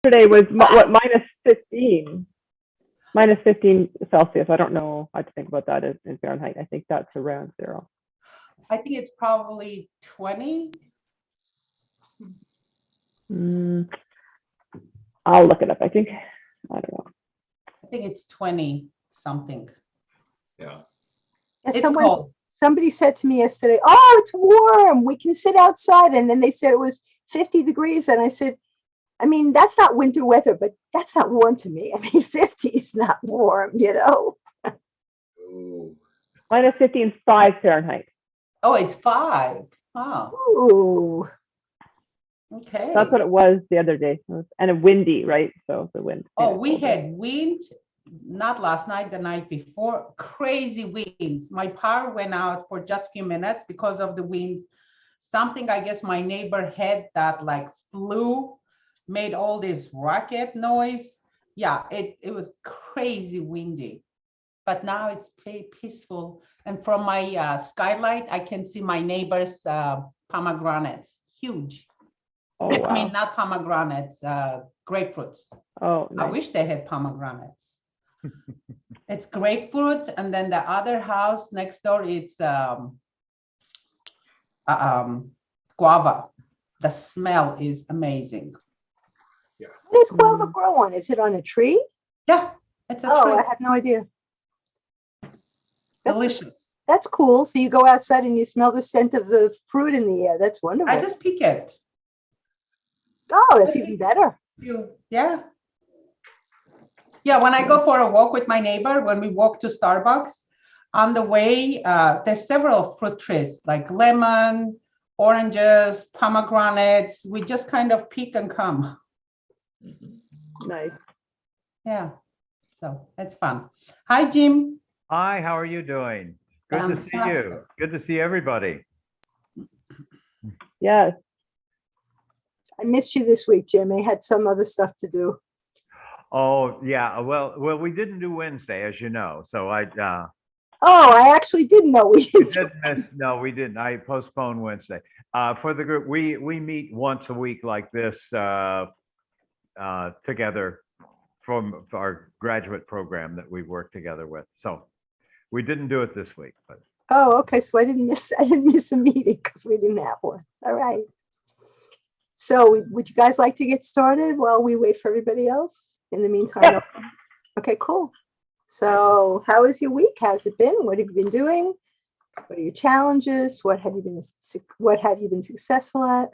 Yesterday was what, minus 15 Celsius. I don't know how to think about that in Fahrenheit. I think that's around zero. I think it's probably 20. I'll look it up. I think, I don't know. I think it's 20 something. Yeah. It's cold. Somebody said to me yesterday, "Oh, it's warm. We can sit outside." And then they said it was 50 degrees. And I said, I mean, that's not winter weather, but that's not warm to me. I mean, 50 is not warm, you know? Ooh. Minus 15 is 5 Fahrenheit. Oh, it's 5. Oh, Ooh. okay. That's what it was the other day. And a windy, right? So the wind. Oh, we had wind, not last night, the night before, crazy winds. My power went out for just a few minutes because of the winds. Something, I guess my neighbor had that like flew, made all this rocket noise. Yeah, it was crazy windy. But now it's very peaceful. And from my skylight, I can see my neighbor's pomegranates, huge. Oh, wow. I mean, not pomegranates, grapefruits. Oh, nice. I wish they had pomegranates. It's grapefruit, and then the other house next door, it's guava. The smell is amazing. What does guava grow on? Is it on a tree? Yeah, it's a Oh, tree. I have no idea. Delicious. That's cool. So you go outside and you smell the scent of the fruit in the air. That's wonderful. I just pick it. Oh, that's even better. Yeah. Yeah, when I go for a walk with my neighbor, when we walk to Starbucks, on the way, there's several fruit trees like lemon, oranges, pomegranates. We just kind of pick and come. Nice. Yeah, so it's fun. Hi, Jim. Hi, how are you doing? Good to see you. Good to see everybody. Yes. I missed you this week, Jim. I had some other stuff to do. Oh, yeah. Well, we didn't do Wednesday, as you know. So Oh, I actually didn't know we didn't. no, we didn't. I postponed Wednesday. For the group, we meet once a week like this together from our graduate program that we work together with. So we didn't do it this week, but Oh, okay. So I didn't miss a meeting because we didn't have one. All right. So would you guys like to get started while we wait for everybody else? In the meantime, okay, cool. So how is your week? How's it been? What have you been doing? What are your challenges? What have you been successful at?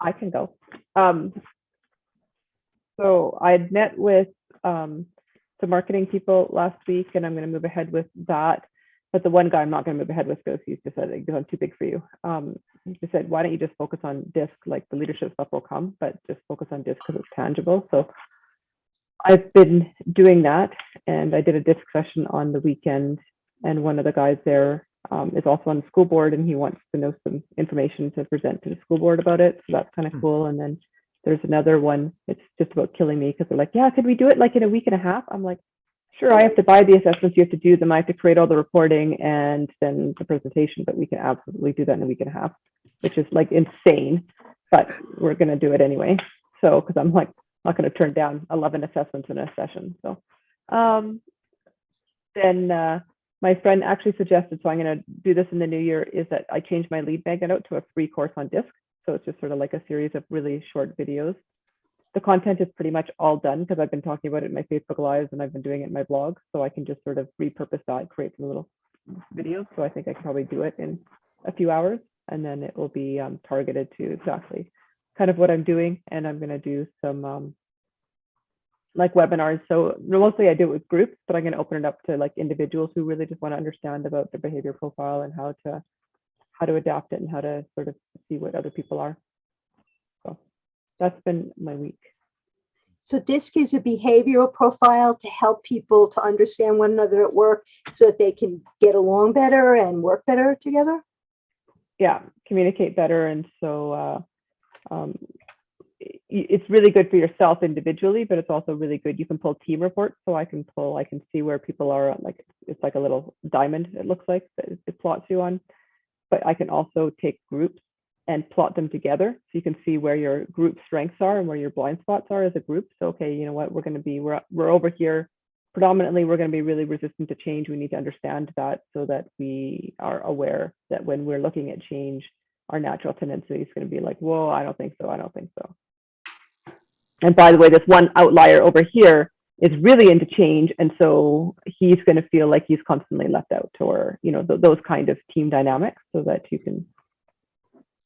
I can go. So I had met with some marketing people last week, and I'm going to move ahead with that. But the one guy I'm not going to move ahead with because he's just said, I'm too big for you. He just said, why don't you just focus on disc? Like the leadership stuff will come, but just focus on disc because it's tangible. So I've been doing that, and I did a disc session on the weekend, and one of the guys there is also on the school board, and he wants to know some information to present to the school board about it. So that's kind of cool. And then there's another one. It's just about killing me because they're like, yeah, could we do it like in a week and a half? I'm like, sure, I have to buy the assessments, you have to do them, I have to create all the reporting and then the presentation, but we can absolutely do that in a week and a half, which is like insane, but we're going to do it anyway. So, because I'm like not going to turn down 11 assessments in a session. So then my friend actually suggested, so I'm going to do this in the new year, is that I change my lead magnet out to a free course on disc. So it's just sort of like a series of really short videos. The content is pretty much all done because I've been talking about it in my Facebook Lives and I've been doing it in my blog. So I can just sort of repurpose that, create some little videos. So I think I can probably do it in a few hours, and then it will be targeted to exactly kind of what I'm doing. And I'm going to do some like webinars. So mostly I do it with groups, but I'm going to open it up to like individuals who really just want to understand about their behavior profile and how to adapt it and how to sort of see what other people are. So that's been my week. So DISC is a behavioral profile to help people to understand one another at work so that they can get along better and work better together? Yeah, communicate better. And so it's really good for yourself individually, but it's also really good. You can pull team reports. So I can see where people are, like it's like a little diamond, it looks like, that it plots you on. But I can also take groups and plot them together so you can see where your group strengths are and where your blind spots are as a group. So, okay, you know what, we're over here. Predominantly, we're going to be really resistant to change. We need to understand that so that we are aware that when we're looking at change, our natural tendency is going to be like, whoa, I don't think so. I don't think so. And by the way, this one outlier over here is really into change. And so he's going to feel like he's constantly left out, or, you know, those kind of team dynamics, so that you can,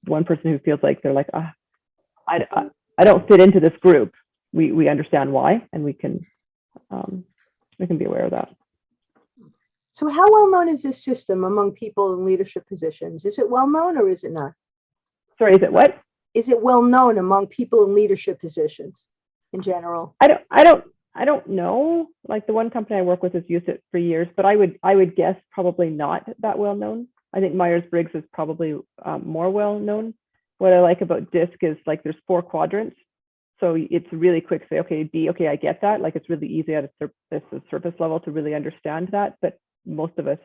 one person who feels like they're like, I don't fit into this group. We understand why, and we can be aware of that. So how well known is this system among people in leadership positions? Is it well known or is it not? Sorry, is it what? Is it well known among people in leadership positions in general? I don't know. Like the one company I work with has used it for years, but I would guess probably not that well known. I think Myers-Briggs is probably more well known. What I like about DISC is like there's 4 quadrants. So it's really quick to say, okay, B, okay, I get that. Like it's really easy at a surface level to really understand that. But most of us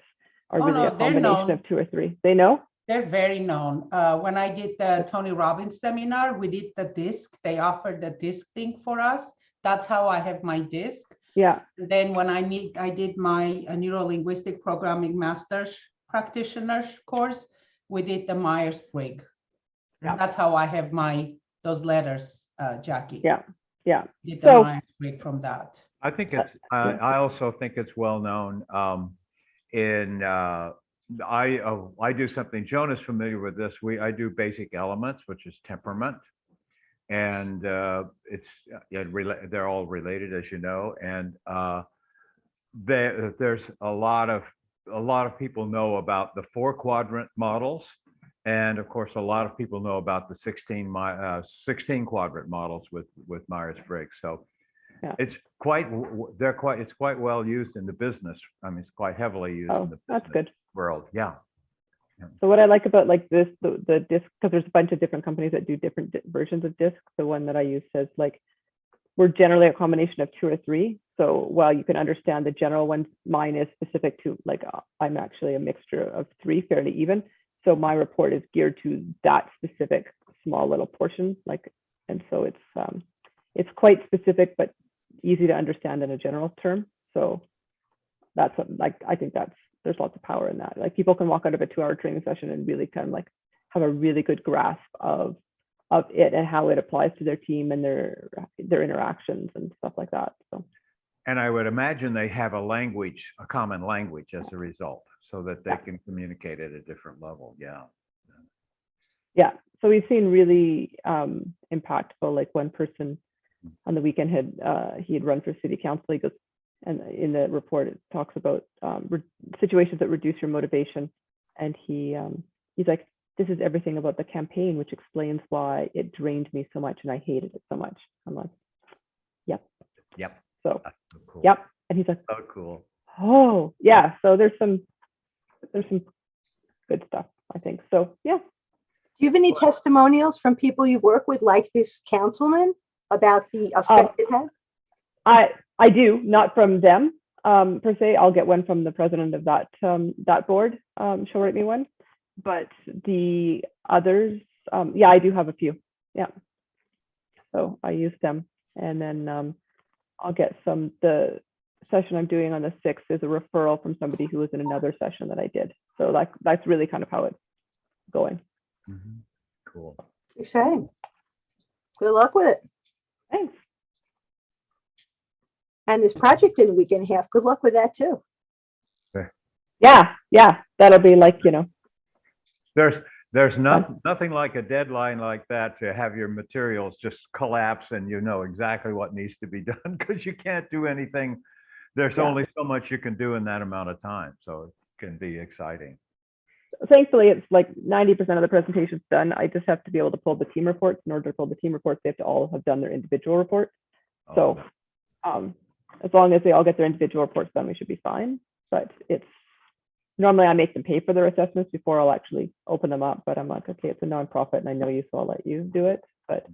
are really a combination of 2 or 3. They know? They're very known. When I did the Tony Robbins seminar, we did the DISC. They offered the DISC thing for us. That's how I have my DISC. Yeah. And then when I did my neuro-linguistic programming master's practitioner course, we did the Myers-Briggs. Yeah. That's how I have those letters, Jackie. Yeah. Yeah. Did the Myers-Briggs from that. I think it's, I also think it's well known I do something, Joan is familiar with this. I do basic elements, which is temperament. And they're all related, as you know. And there's a lot of people know about the 4 quadrant models. And of course, a lot of people know about the 16 quadrant models with Myers-Briggs. So yeah. It's quite well used in the business. I mean, it's quite heavily used in the that's good. world. Yeah. So what I like about like this, the DISC, because there's a bunch of different companies that do different versions of DISC. The one that I use says like, we're generally a combination of 2 or 3. So while you can understand the general ones, mine is specific to like, I'm actually a mixture of 3, fairly even. So my report is geared to that specific small little portion. Like, and so it's quite specific, but easy to understand in a general term. So that's what, like, I think there's lots of power in that. Like people can walk out of a 2-hour training session and really kind of like have a really good grasp of it and how it applies to their team and their interactions and stuff like that. So. And I would imagine they have a common language as a result, so that they can communicate at a different level. Yeah. Yeah. So we've seen really impactful, like one person on the weekend he had run for city council. He goes, and in the report it talks about situations that reduce your motivation. And he's like, this is everything about the campaign, which explains why it drained me so much and I hated it so much. I'm like, yep. So cool. Yep. And he's like, so cool. Oh yeah. So there's some good stuff, I think. So yeah. Do you have any testimonials from people you've worked with, like this councilman, about the effect it had? I do, not from them per se. I'll get one from the president of that board. She'll write me one. But the others, yeah, I do have a few. Yeah. So I use them, and then I'll get the session I'm doing on the 6th is a referral from somebody who was in another session that I did. So like that's really kind of how it's going. Mm-hmm. Cool. Exciting. Good luck with it. Thanks. And this project in a week and a half. Good luck with that too. Yeah. That'll be like, you know. There's nothing like a deadline like that to have your materials just collapse and you know exactly what needs to be done, because you can't do anything. There's only so much you can do in that amount of time. So it can be exciting. Thankfully, it's like 90% of the presentation's done. I just have to be able to pull the team reports. In order to pull the team reports, they have to all have done their individual reports. So as long as they all get their individual reports done, we should be fine. But normally I make them pay for their assessments before I'll actually open them up. But I'm like, okay, it's a nonprofit and I know you, so I'll let you do it. But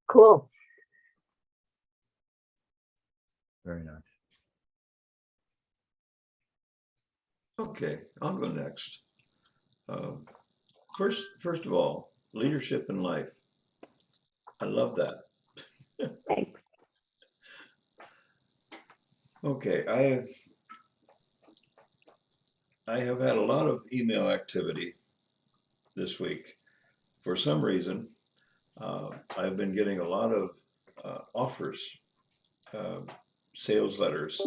cool. Very nice. Okay, I'll go next. Um, first of all, leadership in life. I love that. Thanks. Okay, I have had a lot of email activity this week. For some reason, I've been getting a lot of offers, uh, sales letters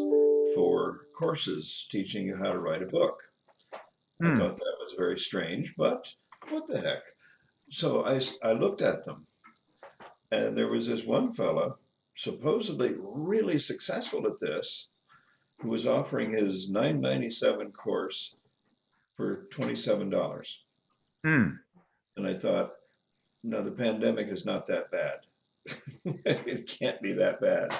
for courses teaching you how to write a book. I Hmm. thought that was very strange, but what the heck? So I looked at them, and there was this one fella, supposedly really successful at this, who was offering his $9.97 course for $27. Hmm. And I thought, no, the pandemic is not that bad. It can't be that bad.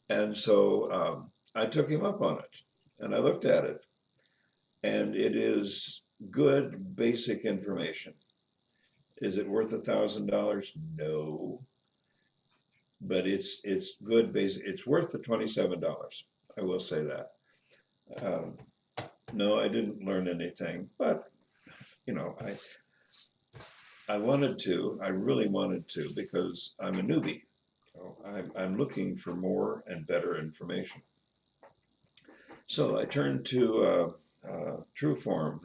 And so I took him up on it, and I looked at it, and it is good basic information. Is it worth $1,000? No, but it's good basic. It's worth the $27. I will say that. Um, no, I didn't learn anything, but you know, I wanted to. I really wanted to because I'm a newbie. So I'm looking for more and better information. So I turned to Trueform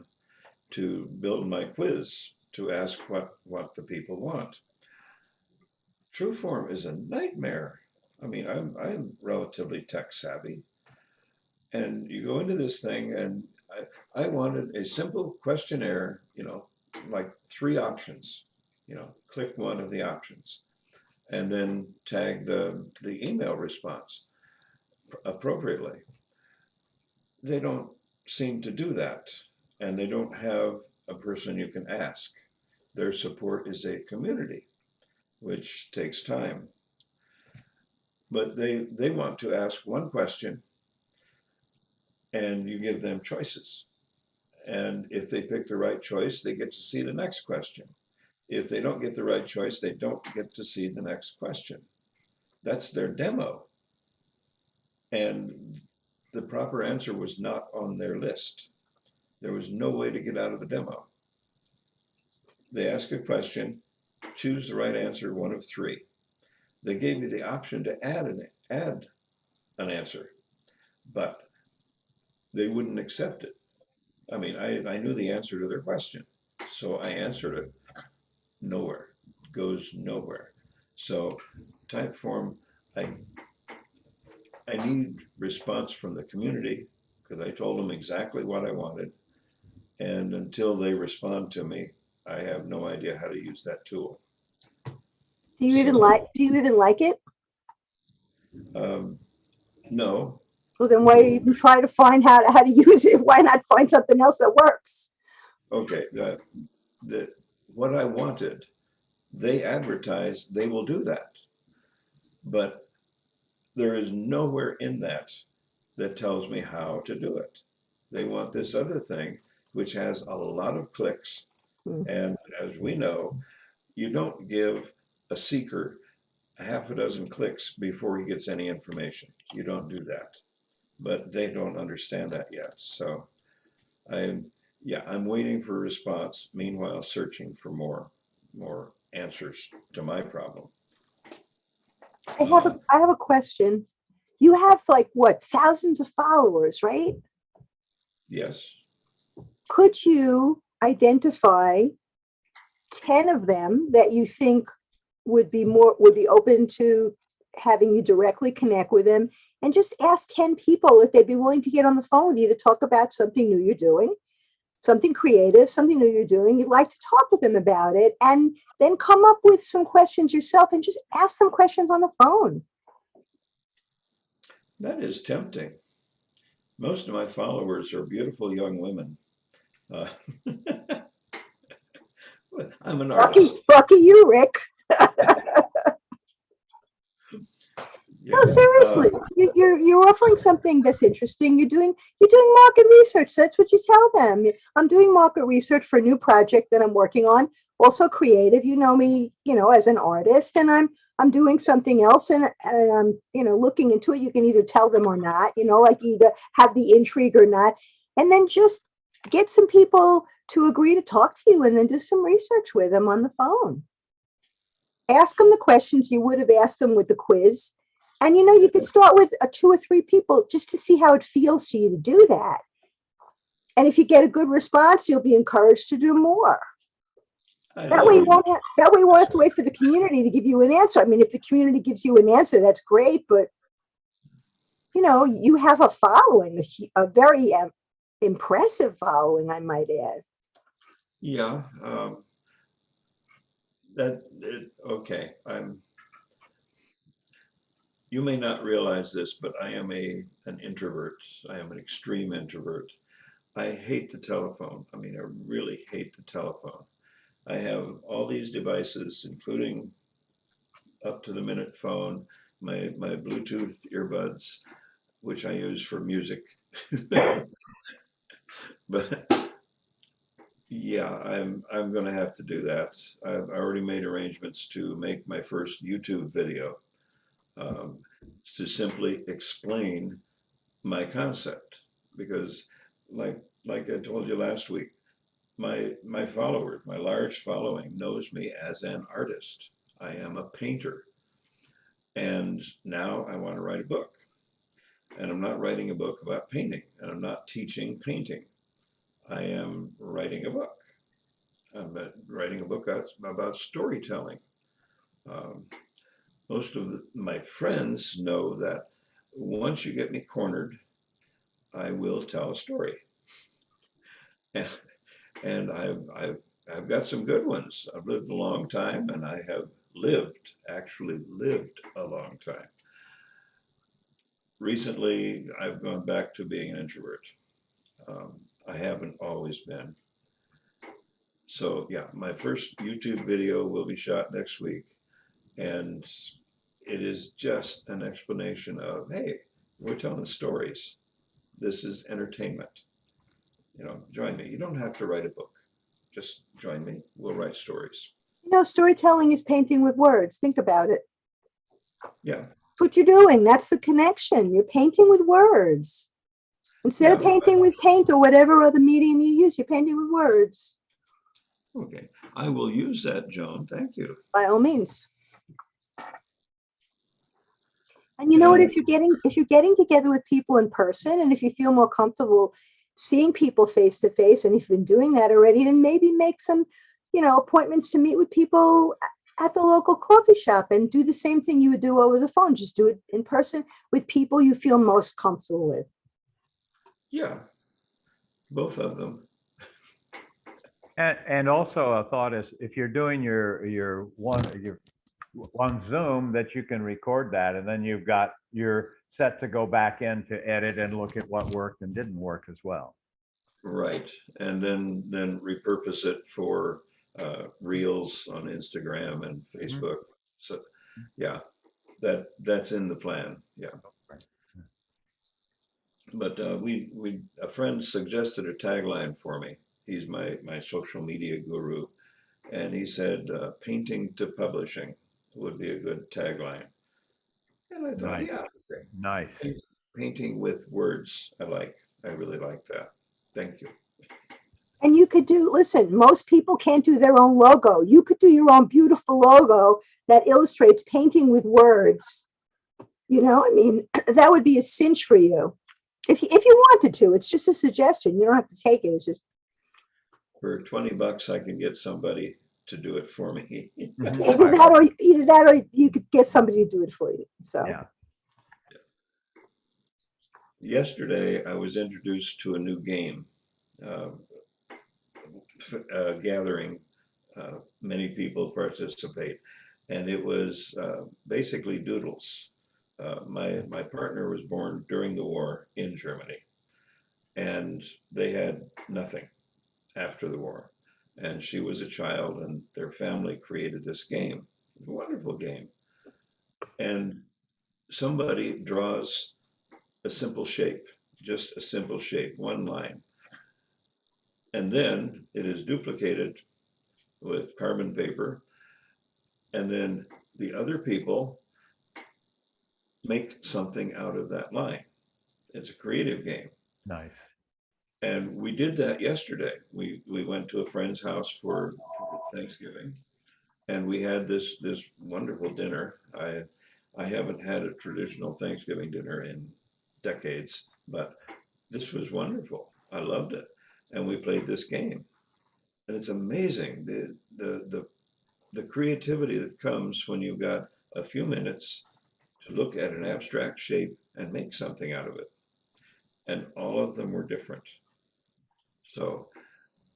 to build my quiz to ask what the people want. Trueform is a nightmare. I mean, I'm relatively tech savvy, and you go into this thing, and I wanted a simple questionnaire, like 3 options. Click one of the options, and then tag the email response appropriately. They don't seem to do that, and they don't have a person you can ask. Their support is a community, which takes time. But they want to ask one question, and you give them choices. And if they pick the right choice, they get to see the next question. If they don't get the right choice, they don't get to see the next question. That's their demo. And the proper answer was not on their list. There was no way to get out of the demo. They ask a question, choose the right answer, one of 3. They gave me the option to add an answer, but they wouldn't accept it. I mean, I knew the answer to their question, so I answered it. Nowhere, goes nowhere. So Typeform, I need response from the community because I told them exactly what I wanted. And until they respond to me, I have no idea how to use that tool. Do you even like it? No. Well, then why even try to find how to use it? Why not find something else that works? Okay. What I wanted, they advertise they will do that. But there is nowhere in that tells me how to do it. They want this other thing, which has a lot of clicks. And as we know, you don't give a seeker a half a dozen clicks before he gets any information. You don't do that. But they don't understand that yet. So I'm waiting for a response. Meanwhile, searching for more answers to my problem. I have a question. You have like what, thousands of followers, right? Yes. Could you identify 10 of them that you think would be open to having you directly connect with them, and just ask 10 people if they'd be willing to get on the phone with you to talk about something new you're doing, something creative, something new you're doing. You'd like to talk with them about it, and then come up with some questions yourself and just ask them questions on the phone. That is tempting. Most of my followers are beautiful young women. I'm an artist. Lucky you, Rick. No, seriously, you're offering something that's interesting. You're doing market research. That's what you tell them. I'm doing market research for a new project that I'm working on. Also creative. You know me, as an artist, and I'm doing something else, and I'm looking into it. You can either tell them or not. Like either have the intrigue or not. and then just get some people to agree to talk to you and then do some research with them on the phone. Ask them the questions you would have asked them with the quiz. And you could start with 2 or 3 people just to see how it feels to you to do that. And if you get a good response, you'll be encouraged to do more. That way you won't have to wait for the community to give you an answer. I mean, if the community gives you an answer, that's great, but you have a following, a very impressive following, I might add. Yeah. Okay. You may not realize this, but I am an introvert. I am an extreme introvert. I hate the telephone. I mean, I really hate the telephone. I have all these devices, including up to the minute phone, my Bluetooth earbuds, which I use for music. But yeah, I'm going to have to do that. I've already made arrangements to make my first YouTube video to simply explain my concept, because like I told you last week, my followers, my large following knows me as an artist. I am a painter. And now I want to write a book. And I'm not writing a book about painting, and I'm not teaching painting. I am writing a book. I'm writing a book about storytelling. Most of my friends know that once you get me cornered, I will tell a story. And I've got some good ones. I've lived a long time, and I have actually lived a long time. Recently, I've gone back to being an introvert. I haven't always been. So yeah, my first YouTube video will be shot next week. And it is just an explanation of, hey, we're telling stories. This is entertainment. Join me. You don't have to write a book. Just join me. We'll write stories. Storytelling is painting with words. Think about it. Yeah. That's what you're doing. That's the connection. You're painting with words. Instead of painting with paint or whatever other medium you use, you're painting with words. Okay. I will use that, Joan. Thank you. By all means. And you know what, if you're getting together with people in person, and if you feel more comfortable seeing people face to face, and if you've been doing that already, then maybe make some, appointments to meet with people at the local coffee shop and do the same thing you would do over the phone. Just do it in person with people you feel most comfortable with. Yeah, both of them. And also a thought is, if you're doing your one Zoom, that you can record that, and then you're set to go back in to edit and look at what worked and didn't work as well. Right. And then repurpose it for reels on Instagram and Facebook. So yeah, that's in the plan. Yeah. But a friend suggested a tagline for me. He's my social media guru. And he said, painting to publishing would be a good tagline. And I thought, Nice. yeah, okay. Nice. Painting with words, I really like that. Thank you. And you could listen, most people can't do their own logo. You could do your own beautiful logo that illustrates painting with words. That would be a cinch for you. If you wanted to, it's just a suggestion. You don't have to take it. It's just, For $20, I can get somebody to do it for me. either that or you could get somebody to do it for you. So yeah. Yesterday, I was introduced to a new game, gathering. Many people participate, and it was basically doodles. My partner was born during the war in Germany, and they had nothing after the war. And she was a child, and their family created this game. A wonderful game. And somebody draws a simple shape, just a simple shape, one line. And then it is duplicated with carbon paper. And then the other people make something out of that line. It's a creative game. Nice. And we did that yesterday. We went to a friend's house for Thanksgiving, and we had this wonderful dinner. I haven't had a traditional Thanksgiving dinner in decades, but this was wonderful. I loved it, and we played this game, and it's amazing the creativity that comes when you've got a few minutes to look at an abstract shape and make something out of it. And all of them were different. So,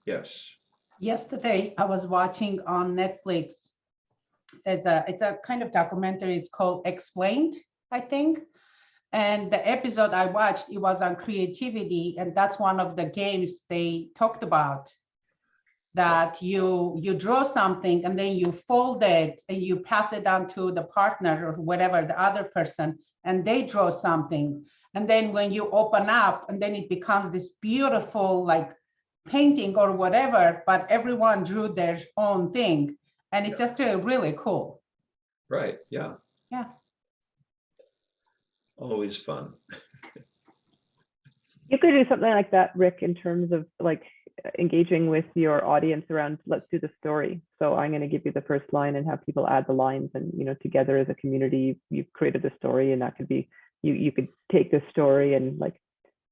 yes. Yesterday, I was watching on Netflix. It's a kind of documentary. It's called Explained, I think. And the episode I watched, it was on creativity, and that's one of the games they talked about. That you draw something and then you fold it and you pass it on to the partner or whatever, the other person, and they draw something. And then when you open up, and then it becomes this beautiful like painting or whatever, but everyone drew their own thing. And it's just really cool. Right. Yeah. Yeah. Always fun. You could do something like that, Rick, in terms of like engaging with your audience around, let's do the story. So I'm going to give you the first line and have people add the lines, and together as a community, you've created a story, and that could be you could take this story and like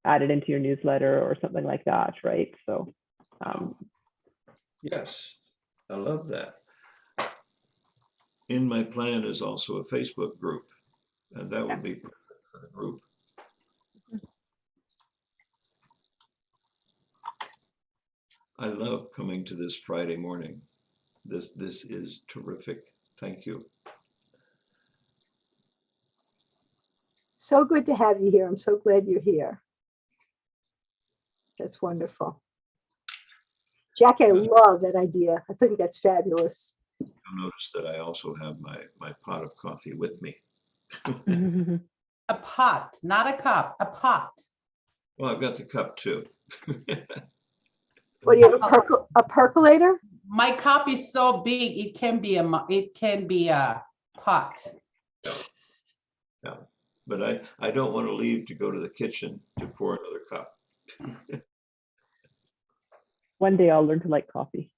add it into your newsletter or something like that, right? So Yes, I love that. In my plan is also a Facebook group, and that would be perfect for the group. I love coming to this Friday morning. This is terrific. Thank you. So good to have you here. I'm so glad you're here. That's wonderful. Jackie, I love that idea. I think that's fabulous. You'll notice that I also have my pot of coffee with me. A pot, not a cup, a pot. Well, I've got the cup too. What do you have, a percolator? My cup is so big, it can be a pot. Yeah. But I don't want to leave to go to the kitchen to pour another cup. one day I'll learn to like coffee.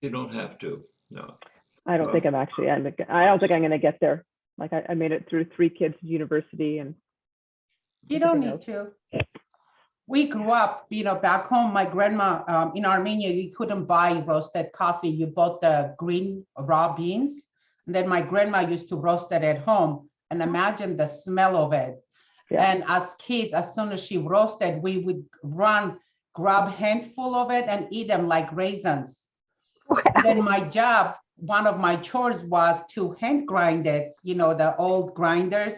You don't have to, no. I don't think I'm actually, I don't think I'm going to get there. Like I made it through 3 kids to university, and You don't need to. We grew up, back home, my grandma, in Armenia, you couldn't buy roasted coffee. You bought the green raw beans. And then my grandma used to roast it at home, and imagine the smell of it. Yeah. And as kids, as soon as she roasted, we would run, grab a handful of it and eat them like raisins. And then my job, one of my chores was to hand grind it, the old grinders.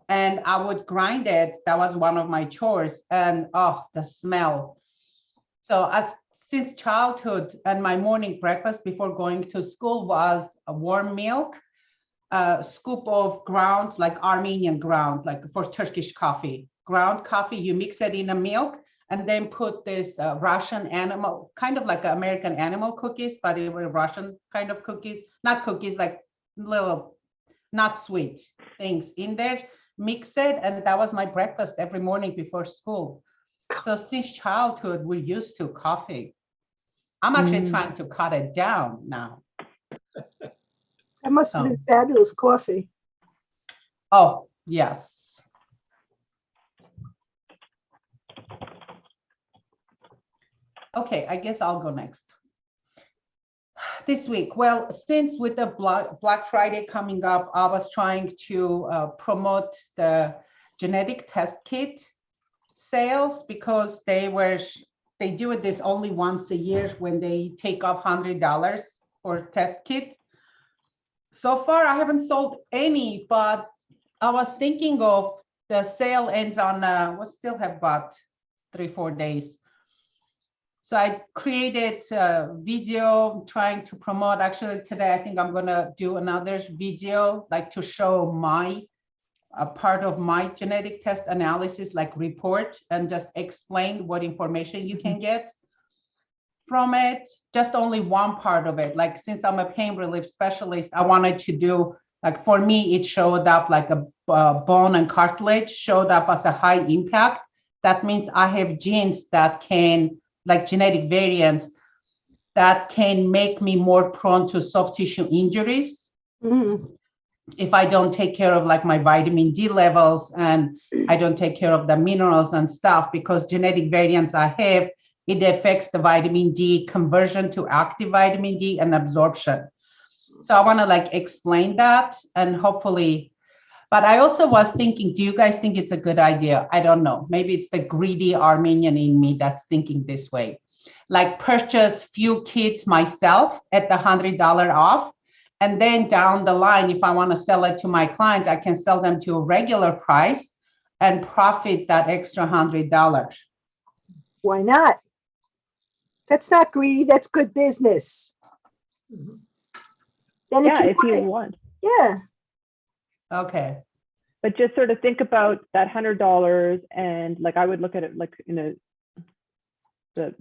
And I would grind it. That was one of my chores. And oh, the smell. So since childhood, and my morning breakfast before going to school was a warm milk, a scoop of ground, like Armenian ground, like for Turkish coffee. Ground coffee, you mix it in a milk and then put this Russian animal, kind of like American animal cookies, but they were Russian kind of cookies, not cookies, like little, not sweet things in there, mix it, and that was my breakfast every morning before school. So since childhood, we're used to coffee. I'm actually trying to cut it down now. That must have been fabulous coffee. Oh, yes. Okay, I guess I'll go next. This week, well, since with the Black Friday coming up, I was trying to promote the genetic test kit sales, because they do this only once a year when they take off $100 for test kit. So far, I haven't sold any, but I was thinking of the sale ends on, we still have about 3-4 days. So I created a video trying to promote. Actually, today, I think I'm going to do another video, like to show a part of my genetic test analysis, like report, and just explain what information you can get from it. Just only one part of it. Like, since I'm a pain relief specialist, I wanted to do, like, for me, it showed up like a bone and cartilage showed up as a high impact. that means I have genes that can, like genetic variants, that can make me more prone to soft tissue injuries Mhm. if I don't take care of like my vitamin D levels and I don't take care of the minerals and stuff, because genetic variants I have, it affects the vitamin D conversion to active vitamin D and absorption. So I want to like explain that, and hopefully, but I also was thinking, do you guys think it's a good idea? I don't know. Maybe it's the greedy Armenian in me that's thinking this way. Like purchase few kits myself at the $100 off. And then down the line, if I want to sell it to my clients, I can sell them to a regular price and profit that extra $100. Why not? That's not greedy. That's good business. Mhm. Then Yeah, if you want want. it, yeah. Okay. But just sort of think about that $100, and like I would look at it like the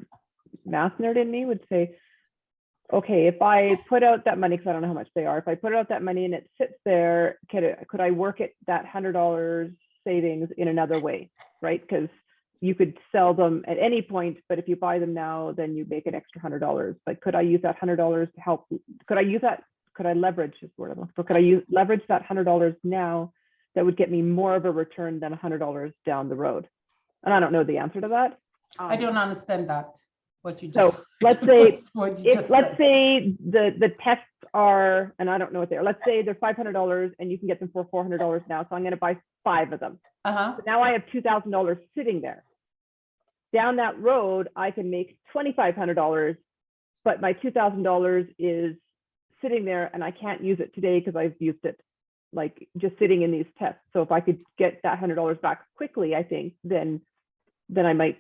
math nerd in me would say, okay, if I put out that money, because I don't know how much they are, if I put out that money and it sits there, could I work it that $100 savings in another way, right? Because you could sell them at any point, but if you buy them now, then you make an extra $100. But could I use that $100 to help? Could I use that? Could I leverage this word? But could I leverage that $100 now that would get me more of a return than $100 down the road? And I don't know the answer to that. I don't understand that. What you So just let's say what you just let's said. say the tests are, and I don't know what they are. Let's say they're $500 and you can get them for $400 now. So I'm going to buy 5 of them. Uh-huh. So now I have $2,000 sitting there. Down that road, I can make $2,500, but my $2,000 is sitting there and I can't use it today because I've used it like just sitting in these tests. So if I could get that $100 back quickly, I think then I might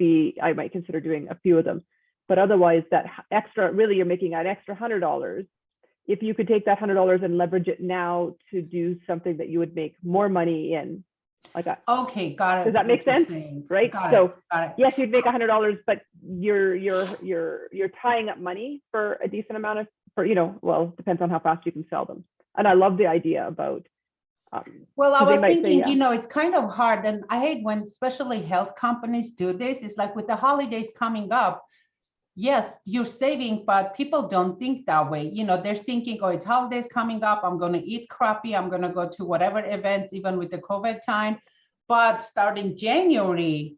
consider doing a few of them. But otherwise, that extra, really, you're making that extra $100. If you could take that $100 and leverage it now to do something that you would make more money in, like that. Okay, got it. Does that make What you're sense? saying. Right? Got So it. Got it. yes, you'd make $100, but you're tying up money for a decent amount of, well, it depends on how fast you can sell them. And I love the idea about. Well, I 'cause they was might say, thinking, yeah. it's kind of hard, and I hate when especially health companies do this. It's like with the holidays coming up, yes, you're saving, but people don't think that way. They're thinking, oh, it's holidays coming up. I'm going to eat crappy. I'm going to go to whatever events, even with the COVID time. But starting January,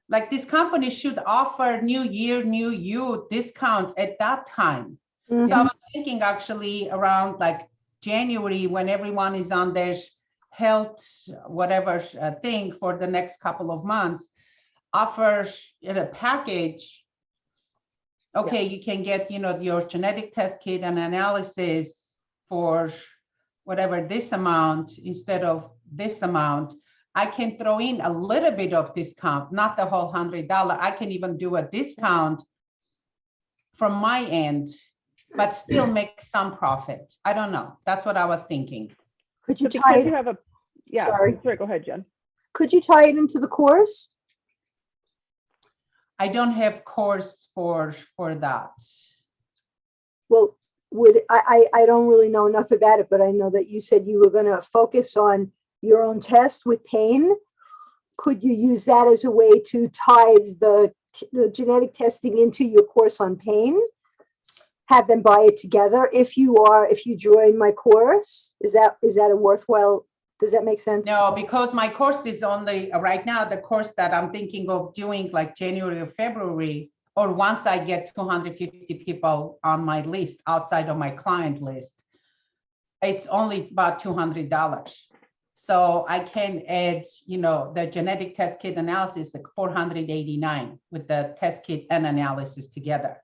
like this company should offer New Year, New You discounts at that time. Mhm. So I was thinking actually around like January, when everyone is on their health, whatever thing for the next couple of months, offers a package. Okay, you can get, your genetic test kit and analysis for whatever this amount instead of this amount. I can throw in a little bit of discount, not the whole $100. I can even do a discount from my end, but still make some profit. I don't know. That's what I was thinking. Could you So tie because you it? have yeah, Sorry. go ahead, Jen. Could you tie it into the course? I don't have course for that. Well, I don't really know enough about it, but I know that you said you were going to focus on your own test with pain. Could you use that as a way to tie the genetic testing into your course on pain? Have them buy it together if you join my course. Is that a worthwhile? Does that make sense? No, because my course is only right now, the course that I'm thinking of doing like January or February, or once I get 250 people on my list outside of my client list, it's only about $200. So I can add, the genetic test kit analysis, like $489 with the test kit and analysis together.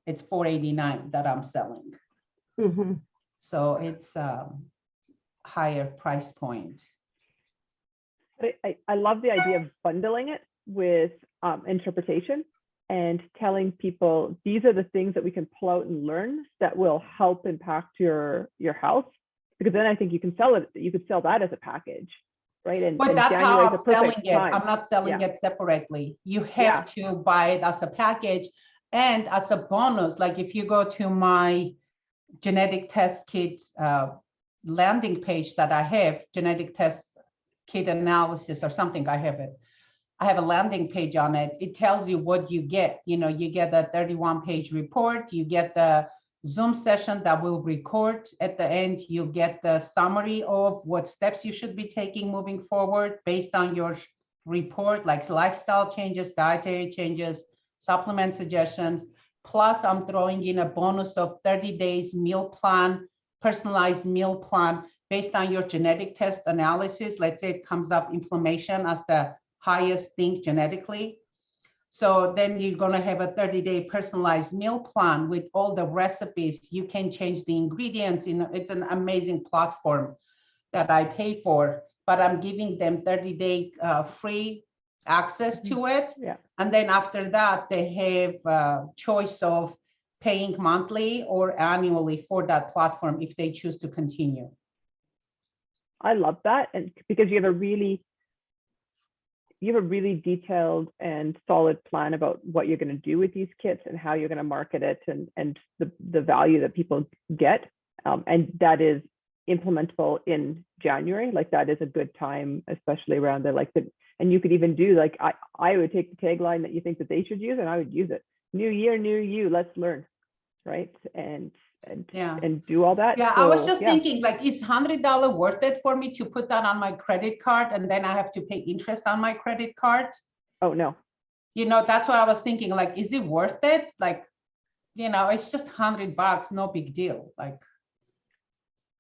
It's $489 that I'm selling. Mm-hmm. So it's higher price point. But I love the idea of bundling it with interpretation and telling people these are the things that we can pull out and learn that will help impact your health. Because then I think you can sell it. You could sell that as a package, right? And But that's January how is a I'm selling perfect it. time. I'm not selling it separately. You have to buy it as a package and as a bonus. Like if you go to my genetic test kit landing page that I have, genetic test kit analysis or something, I have it. I have a landing page on it. It tells you what you get. You know, you get a 31-page report, you get the Zoom session that will record at the end, you get the summary of what steps you should be taking moving forward based on your report, like lifestyle changes, dietary changes, supplement suggestions. Plus, I'm throwing in a bonus of 30 days meal plan, personalized meal plan based on your genetic test analysis. Let's say it comes up inflammation as the highest thing genetically. So then you're going to have a 30-day personalized meal plan with all the recipes. You can change the ingredients. It's an amazing platform that I pay for, but I'm giving them 30-day free access to it. Yeah. And then after that, they have a choice of paying monthly or annually for that platform if they choose to continue. I love that. And because you have a really detailed and solid plan about what you're going to do with these kits and how you're going to market it and the value that people get. And that is implementable in January. Like that is a good time, especially around and you could even do like, I would take the tagline that you think that they should use and I would use it. New year, new you, let's learn. Right. And do all that. Yeah, so, I was just thinking, like, is $100 worth it for me to put that on my credit card and then I have to pay interest on my credit card? Oh no. You know, that's what I was thinking. Like, is it worth it? Like, you know, it's just $100, no big deal. Like,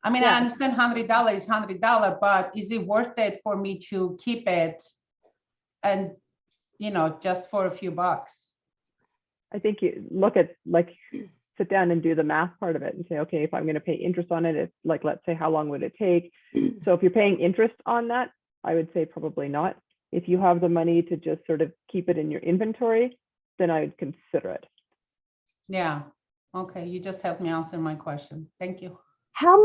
I mean, Yeah. I understand $100 is $100, but is it worth it for me to keep it and, you know, just for a few bucks? I think you look at sit down and do the math part of it and say, okay, if I'm going to pay interest on it, it's like, let's say, how long would it take? So if you're paying interest on that, I would say probably not. If you have the money to just sort of keep it in your inventory, then I would consider it. Yeah. Okay. You just helped me answer my question. Thank you. How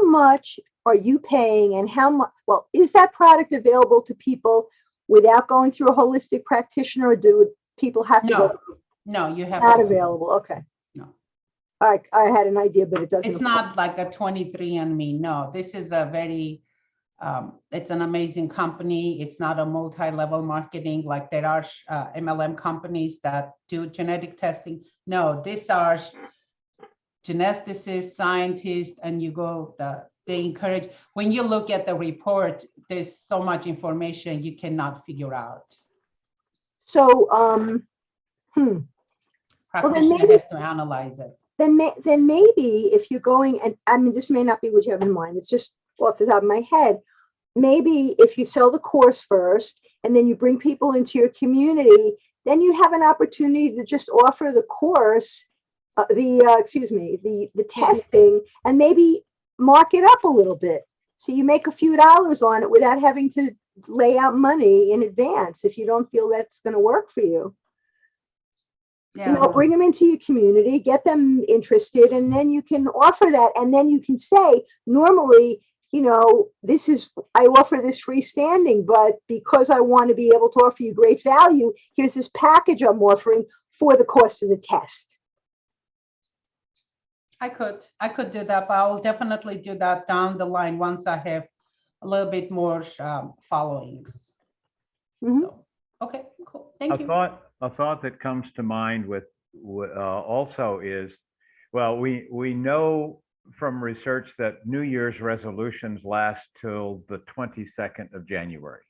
much are you paying and how much, well, is that product available to people without going through a holistic practitioner, or do people have to go? No, you It's have not to. available. Okay. No. All right. I had an idea, but it doesn't. It's not like a 23andMe. No, this is a very, it's an amazing company. It's not a multi-level marketing like there are MLM companies that do genetic testing. No, these are geneticists, scientists, and you go, they encourage, when you look at the report, there's so much information you cannot figure out. So, Practitioner maybe- has to analyze it. then maybe if you're going, and I mean, this may not be what you have in mind, it's just off the top of my head. Maybe if you sell the course first and then you bring people into your community, then you have an opportunity to just offer the course, the testing, and maybe mark it up a little bit. So you make a few dollars on it without having to lay out money in advance if you don't feel that's going to work for you. Yeah. You know, bring them into your community, get them interested, and then you can offer that. And then you can say, normally, you know, I offer this freestanding, but because I want to be able to offer you great value, here's this package I'm offering for the cost of the test. I could do that, but I will definitely do that down the line once I have a little bit more followings. Mhm. So, okay, cool. Thank you. A thought that comes to mind also is, well, we know from research that New Year's resolutions last till the 22nd of January.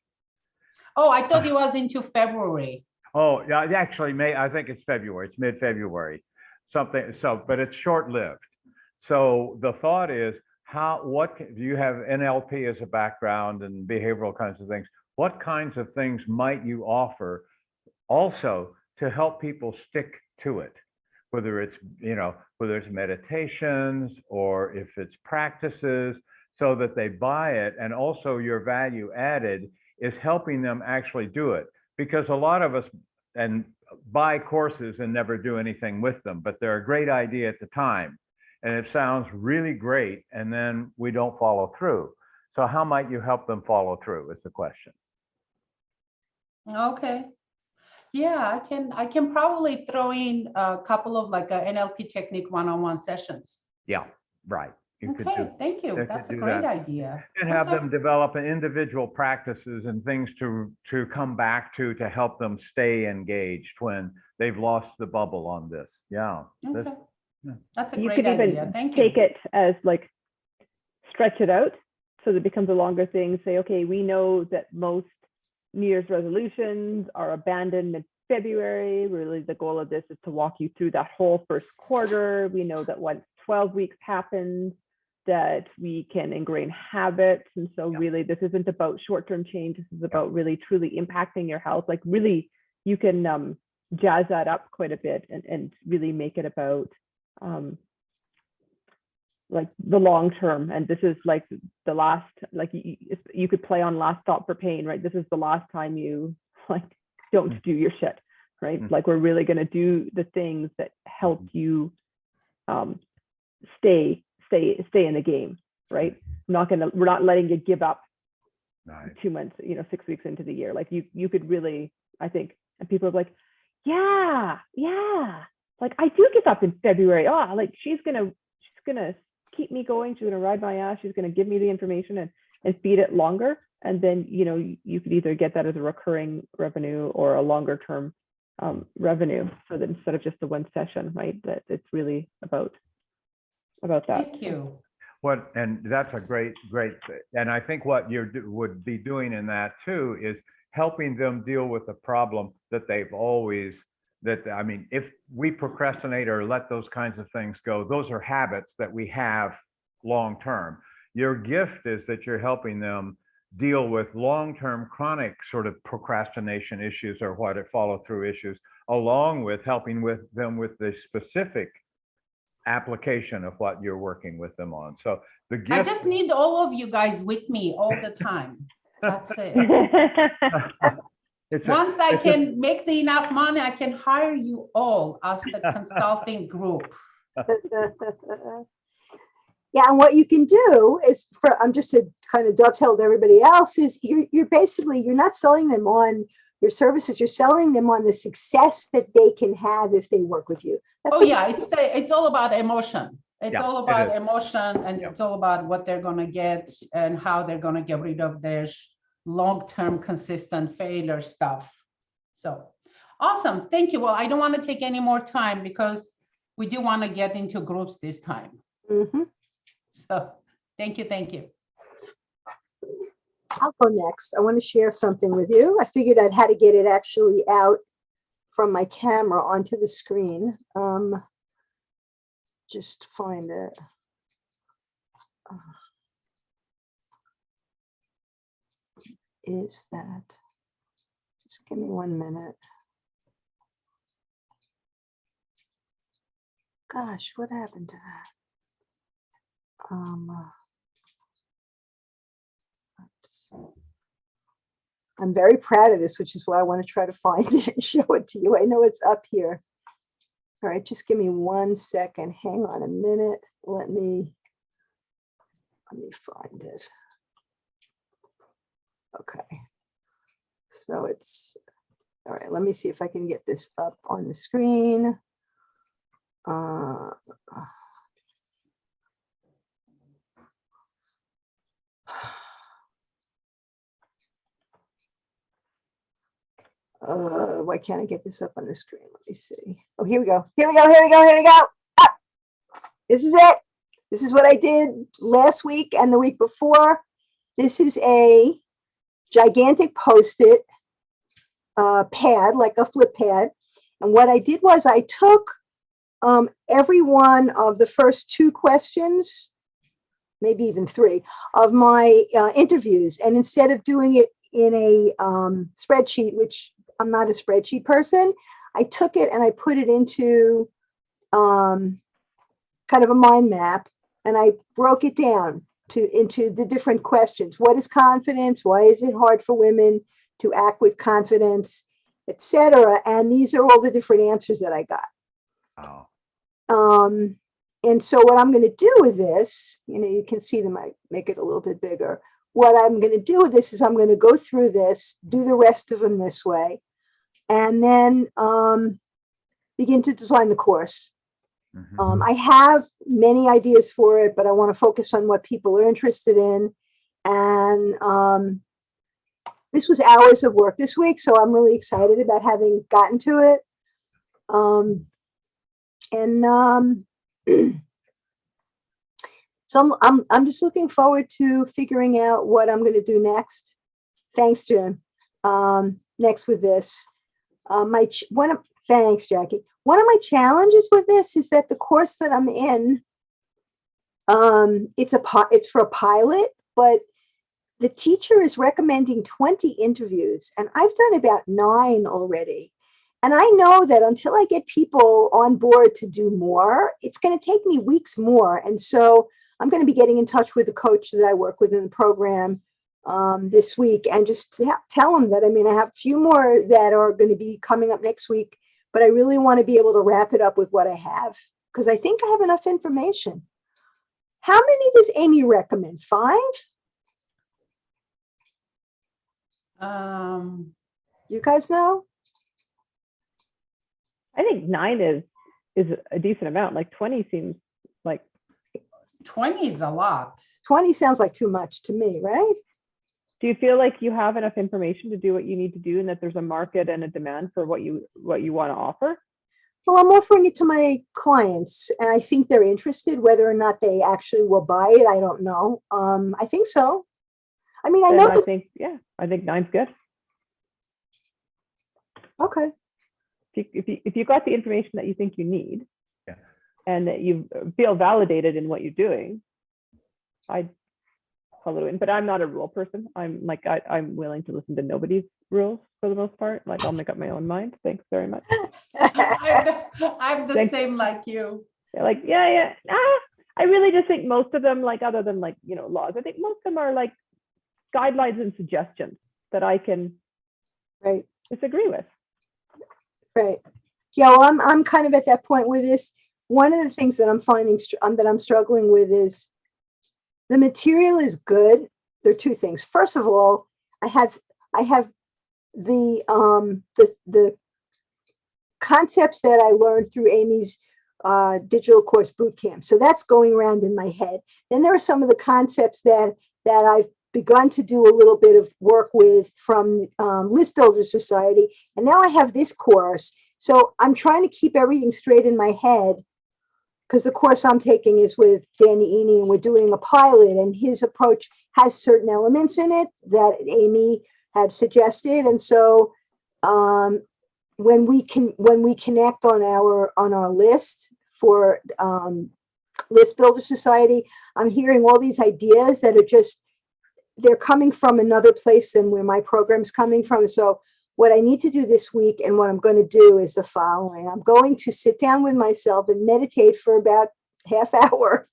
Oh, I thought it was into February. Oh, yeah, actually, I think it's February. It's mid-February, something. So, but it's short-lived. So the thought is, do you have NLP as a background and behavioral kinds of things? What kinds of things might you offer also to help people stick to it? Whether it's, whether it's meditations or if it's practices, so that they buy it, and also your value added is helping them actually do it. Because a lot of us buy courses and never do anything with them, but they're a great idea at the time. And it sounds really great, and then we don't follow through. So how might you help them follow through is the question. Okay. Yeah, I can probably throw in a couple of like NLP technique one-on-one sessions. Yeah, right. You could Okay, do, thank you. they That's a could do great that. idea. and have Okay. them develop individual practices and things to come back to help them stay engaged when they've lost the bubble on this. Yeah. Okay. yeah. That's a You great could idea. even Thank you. take it as like, stretch it out so that it becomes a longer thing. Say, okay, we know that most New Year's resolutions are abandoned mid-February. Really, the goal of this is to walk you through that whole first quarter. We know that once 12 weeks happens, that we can ingrain habits. And so really, this isn't about short-term change. This is about really, truly impacting your health. Like really, you can jazz that up quite a bit and really make it about like the long term. And this is like the last, like you could play on last stop for pain, right? This is the last time you like don't do your shit, right? Like we're really going to do the things that help you stay in the game, right? We're not letting you give up 2 months, 6 weeks into the year. Like you could really, I think, and people are like, yeah, like I do give up in February. Oh, like she's gonna keep me going. She's gonna ride my ass. She's gonna give me the information and feed it longer. And then you could either get that as a recurring revenue or a longer term revenue. So that instead of just the one session, right? That it's really about that. Thank you. And that's a great, and I think what you would be doing in that too is helping them deal with the problem that they've always, I mean, if we procrastinate or let those kinds of things go, those are habits that we have long-term. Your gift is that you're helping them deal with long-term chronic sort of procrastination issues or follow-through issues, along with helping them with the specific application of what you're working with them on. So the gift, I just need all of you guys with me all the time. That's it. Once I can make enough money, I can hire you all as the consulting group. Yeah, and what you can do is, I'm just to kind of dovetail to everybody else, is you're basically, you're not selling them on your services, you're selling them on the success that they can have if they work with you. That's it's all about emotion. It's all about emotion, and it's all about what they're going to get and how they're going to get rid of their long-term consistent failure stuff. So awesome. Thank you. Well, I don't want to take any more time because we do want to get into groups this time. Mm-hmm. So thank you. I'll go next. I want to share something with you. I figured I'd had to get it actually out from my camera onto the screen. Just find it. Is that? Just give me 1 minute. Gosh, what happened to that? I'm very proud of this, which is why I want to try to find it and show it to you. I know it's up here. All right, just give me 1 second. Hang on a minute. Let me find it. Okay. So it's, all right, let me see if I can get this up on the screen. Why can't I get this up on the screen? Let me see. Oh, here we go. Ah, this is it. This is what I did last week and the week before. This is a gigantic Post-it pad, like a flip pad. And what I did was I took every one of the first 2 questions, maybe even 3, of my interviews. And instead of doing it in a spreadsheet, which I'm not a spreadsheet person, I took it and I put it into kind of a mind map, and I broke it down into the different questions. What is confidence? Why is it hard for women to act with confidence, etc.? And these are all the different answers that I got. Oh. And so what I'm going to do with this, you can see them, I make it a little bit bigger. What I'm going to do with this is I'm going to go through this, do the rest of them this way, and then begin to design the course. Mhm. I have many ideas for it, but I want to focus on what people are interested in. And this was hours of work this week, so I'm really excited about having gotten to it. And so I'm just looking forward to figuring out what I'm going to do next. Thanks, Jim. Next with this, thanks, Jackie. One of my challenges with this is that the course that I'm in, it's for a pilot, but the teacher is recommending 20 interviews, and I've done about 9 already. And I know that until I get people on board to do more, it's going to take me weeks more. And so I'm going to be getting in touch with the coach that I work with in the program this week and just tell them that, I mean, I have a few more that are going to be coming up next week, but I really want to be able to wrap it up with what I have because I think I have enough information. How many does Amy recommend? 5? You guys know? I think 9 is a decent amount. Like 20 seems like 20 is a lot. 20 sounds like too much to me, right? Do you feel like you have enough information to do what you need to do and that there's a market and a demand for what you want to offer? Well, I'm offering it to my clients and I think they're interested. Whether or not they actually will buy it, I don't know. I think so. I mean, I Then know I think 9's good. Okay. If you got the information that you think you need, Yeah. and that you feel validated in what you're doing, I'd follow it. But I'm not a rule person. I'm I'm willing to listen to nobody's rules for the most part. Like I'll make up my own mind. Thanks very much. I'm the Thanks. same like you. Like yeah. I really just think most of them, like other than like laws, I think most of them are like guidelines and suggestions that I can Right. disagree with. Right. Yeah. Well, I'm kind of at that point with this. One of the things that I'm finding that I'm struggling with is the material is good. There are 2 things. First of all, I have the concepts that I learned through Amy's digital course boot camp. So that's going around in my head. Then there are some of the concepts that I've begun to do a little bit of work with from List Builder Society. And now I have this course. So I'm trying to keep everything straight in my head because the course I'm taking is with Danny Eni and we're doing a pilot and his approach has certain elements in it that Amy had suggested. And so when we connect on our list for List Builder Society, I'm hearing all these ideas that are they're coming from another place than where my program's coming from. So what I need to do this week and what I'm going to do is the following. I'm going to sit down with myself and meditate for about half hour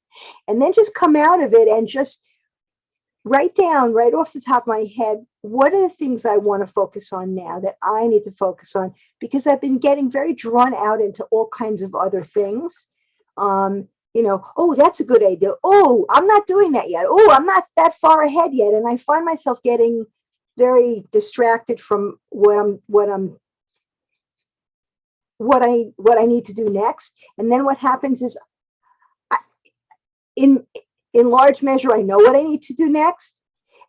and then just come out of it and just write down right off the top of my head, what are the things I want to focus on now that I need to focus on? Because I've been getting very drawn out into all kinds of other things. Oh, that's a good idea. Oh, I'm not doing that yet. Oh, I'm not that far ahead yet. And I find myself getting very distracted from what I need to do next. And then what happens is in large measure, I know what I need to do next.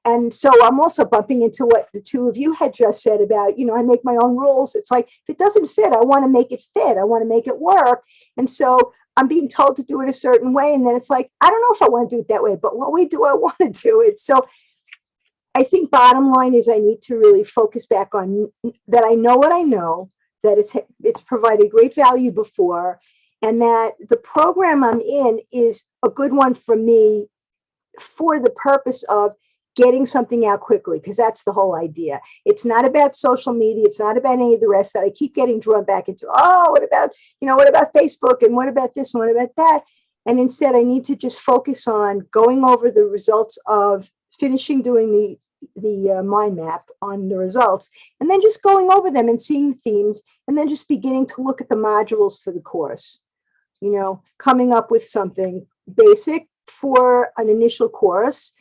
And so I'm also bumping into what the 2 of you had just said about, I make my own rules. It's like, if it doesn't fit, I want to make it fit. I want to make it work. And so I'm being told to do it a certain way. And then it's like, I don't know if I want to do it that way, but what way do I want to do it? So I think bottom line is I need to really focus back on that. I know what I know, that it's provided great value before, and that the program I'm in is a good one for me for the purpose of getting something out quickly, because that's the whole idea. It's not about social media. It's not about any of the rest that I keep getting drawn back into. Oh, what about Facebook and what about this and what about that? And instead, I need to just focus on going over the results of finishing doing the mind map on the results, and then just going over them and seeing themes, and then just beginning to look at the modules for the course. Coming up with something basic for an initial course,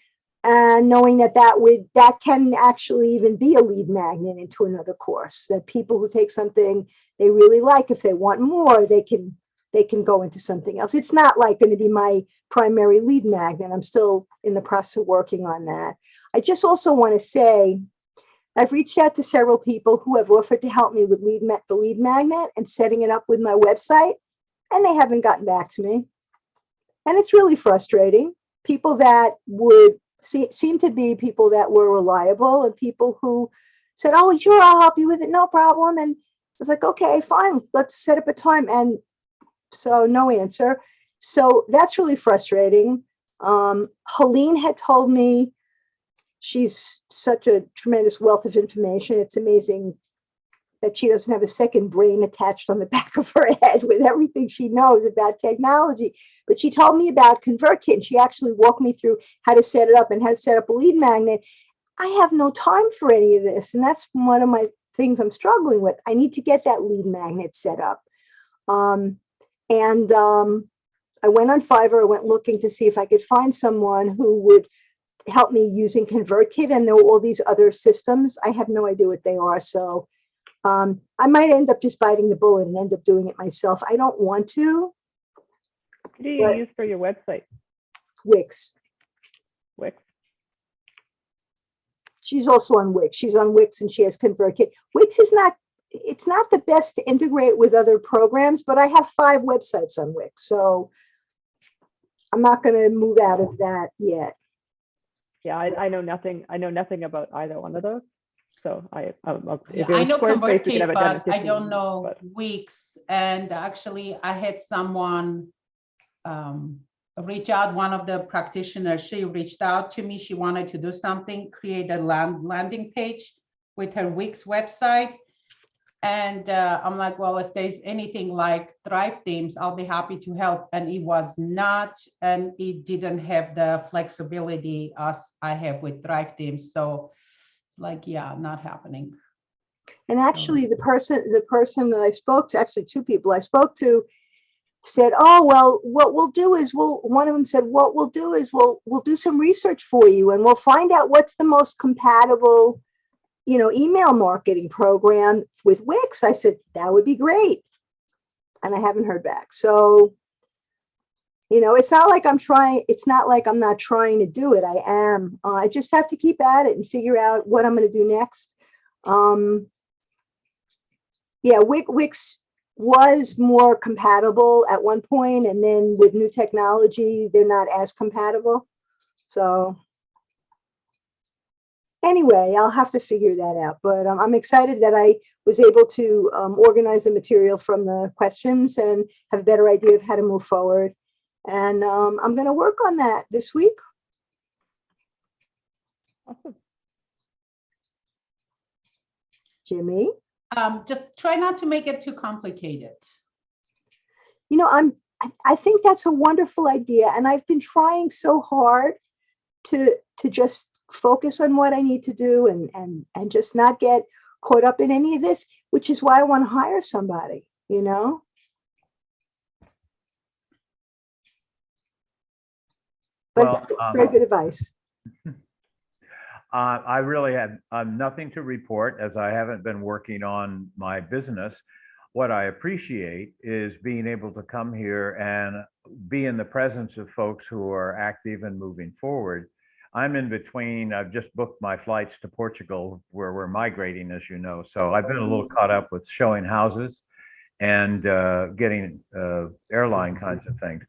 and knowing that can actually even be a lead magnet into another course. That people who take something they really like, if they want more, they can they can go into something else. It's not like going to be my primary lead magnet. I'm still in the process of working on that. I just also want to say, I've reached out to several people who have offered to help me with the lead magnet and setting it up with my website, and they haven't gotten back to me. And it's really frustrating. People that would seem to be people that were reliable and people who said, oh, sure, I'll help you with it, no problem. And I was like, okay, fine, let's set up a time. And so no answer. So that's really frustrating. Helene had told me, she's such a tremendous wealth of information. It's amazing that she doesn't have a second brain attached on the back of her head with everything she knows about technology. But she told me about ConvertKit, and she actually walked me through how to set it up and how to set up a lead magnet. I have no time for any of this. And that's one of my things I'm struggling with. I need to get that lead magnet set up. I went on Fiverr, I went looking to see if I could find someone who would help me using ConvertKit, and there were all these other systems. I have no idea what they are. So I might end up just biting the bullet and end up doing it myself. I don't want to. What do you use for your website? Wix. Wix. She's also on Wix. She's on Wix and she has ConvertKit. Wix is not, it's not the best to integrate with other programs, but I have 5 websites on Wix. So I'm not going to move out of that yet. Yeah, I know nothing. I know nothing about either one of those. So I know ConvertKit, but I don't know but Wix. And actually, I had someone reach out. One of the practitioners, she reached out to me. She wanted to do something, create a landing page with her Wix website. And I'm like, well, if there's anything like Thrive Themes, I'll be happy to help. And it was not, and it didn't have the flexibility as I have with Thrive Themes. So it's like, yeah, not happening. And actually the person that I spoke to, actually 2 people I spoke to, said, oh, well, what we'll do is one of them said, what we'll do is we'll do some research for you and we'll find out what's the most compatible, email marketing program with Wix. I said, that would be great. And I haven't heard back. So, it's not like I'm trying. It's not like I'm not trying to do it. I am. I just have to keep at it and figure out what I'm going to do next. Yeah, Wix was more compatible at one point, and then with new technology, they're not as compatible. So anyway, I'll have to figure that out. But I'm excited that I was able to organize the material from the questions and have a better idea of how to move forward. And I'm going to work on that this week. awesome. Jimmy? Just try not to make it too complicated. I think that's a wonderful idea. And I've been trying so hard to just focus on what I need to do and just not get caught up in any of this, which is why I want to hire somebody, But Well, very good advice. I really had nothing to report as I haven't been working on my business. What I appreciate is being able to come here and be in the presence of folks who are active and moving forward. I'm in between. I've just booked my flights to Portugal, where we're migrating, as you know. So I've been a little caught up with showing houses and getting airline kinds of things.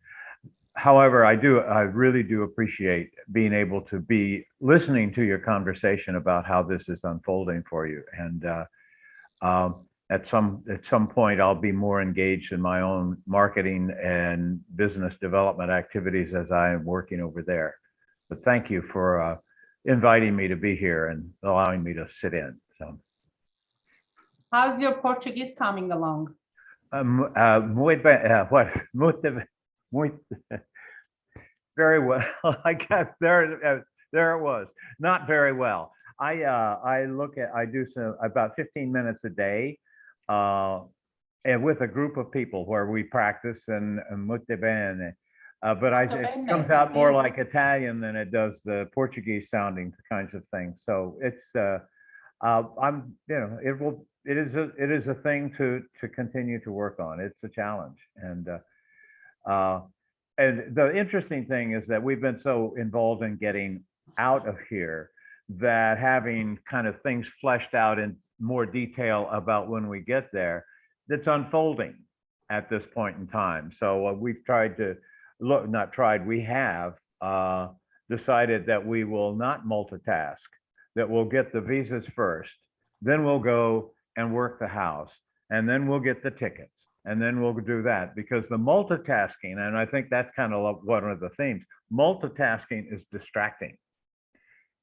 However, I really do appreciate being able to be listening to your conversation about how this is unfolding for you. And at some point, I'll be more engaged in my own marketing and business development activities as I am working over there. But thank you for inviting me to be here and allowing me to sit in. So, How's your Portuguese coming along? Muito bem. Very well. I guess there it was. Not very well. I do some about 15 minutes a day, and with a group of people where we practice and muito bene. But it comes out more like Italian than it does the Portuguese sounding kinds of things. So it's it is a thing to continue to work on. It's a challenge. Uh, and the interesting thing is that we've been so involved in getting out of here that having kind of things fleshed out in more detail about when we get there, that's unfolding at this point in time. So we've tried to look, not tried, we have decided that we will not multitask, that we'll get the visas first, then we'll go and work the house, and then we'll get the tickets, and then we'll do that, because the multitasking, and I think that's kind of one of the themes, multitasking is distracting.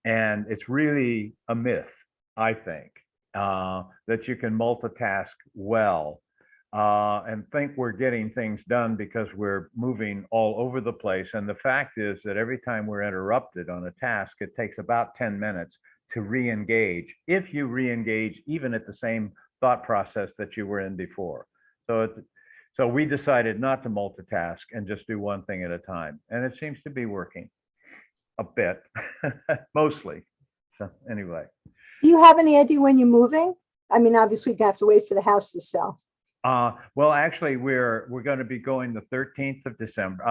And it's really a myth, I think, that you can multitask well and think we're getting things done because we're moving all over the place. And the fact is that every time we're interrupted on a task, it takes about 10 minutes to re-engage, if you re-engage even at the same thought process that you were in before. So we decided not to multitask and just do one thing at a time. And it seems to be working a bit, mostly. So anyway. Do you have any idea when you're moving? I mean, obviously you have to wait for the house to sell. Well, actually, we're going to be going the 13th of December.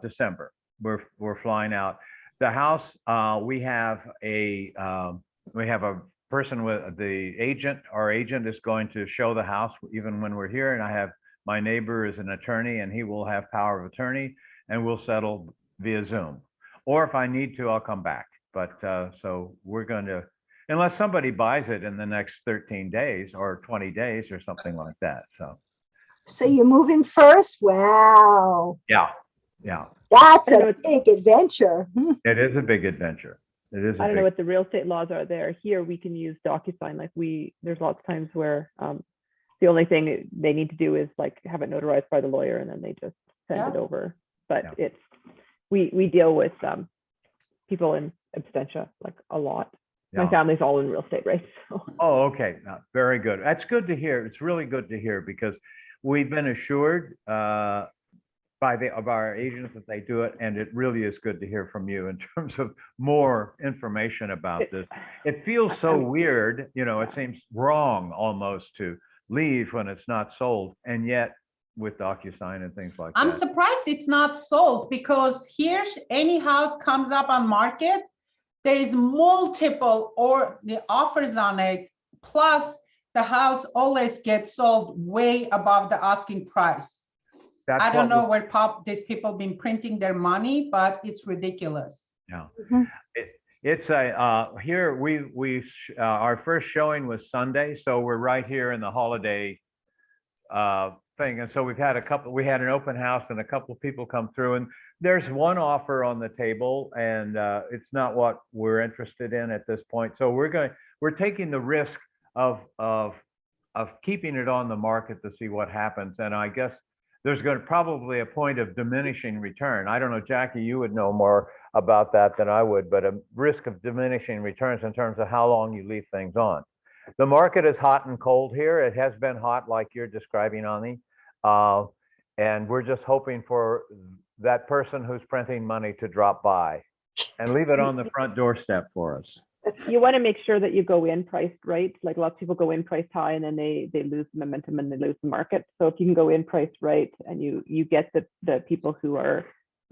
December. We're flying out. The house. We have a person with the agent. Our agent is going to show the house even when we're here, and I have my neighbor is an attorney, and he will have power of attorney, and we'll settle via Zoom. Or if I need to, I'll come back. But so we're going to, unless somebody buys it in the next 13 days or 20 days or something like that. So you're moving first? Wow. Yeah. That's a big adventure. It is a big adventure. It is. I don't know what the real estate laws are there. Here we can use DocuSign. Like there's lots of times where the only thing they need to do is like have it notarized by the lawyer, and then they just send it over. But we deal with people in absentia like a lot. Yeah. My family's all in real estate, right? So. Oh, okay. Very good. That's good to hear. It's really good to hear, because we've been assured of our agents that they do it, and it really is good to hear from you in terms of more information about this. It feels so weird, it seems wrong almost to leave when it's not sold, and yet with DocuSign and things like that. I'm surprised it's not sold, because here any house comes up on market, there is multiple or the offers on it, plus the house always gets sold way above the asking price. I don't know where these people been printing their money, but it's ridiculous. Yeah. It's a here our first showing was Sunday, so we're right here in the holiday thing, and so we had an open house and a couple of people come through, and there's one offer on the table, and it's not what we're interested in at this point. So we're taking the risk of keeping it on the market to see what happens, and I guess there's going to probably a point of diminishing return. I don't know, Jackie, you would know more about that than I would, but a risk of diminishing returns in terms of how long you leave things on. The market is hot and cold here. It has been hot like you're describing, Ani. And we're just hoping for that person who's printing money to drop by and leave it on the front doorstep for us. You want to make sure that you go in priced right. Like a lot of people go in priced high, and then they lose the momentum and they lose the market. So if you can go in priced right, and you get the people who are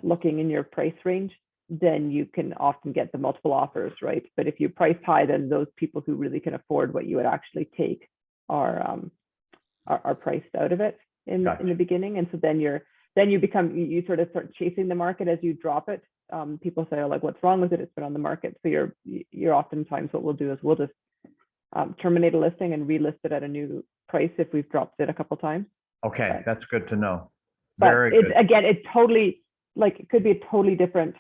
looking in your price range, then you can often get the multiple offers, right? But if you price high, then those people who really can afford what you would actually take are priced out of it in the beginning. And so then you sort of start chasing the market as you drop it. People say, oh, like, what's wrong with it? It's been on the market. So you're oftentimes, what we'll do is we'll just terminate a listing and relist it at a new price if we've dropped it a couple times. Okay, that's good to know. But Very good. Again, it's totally, like, it could be a totally different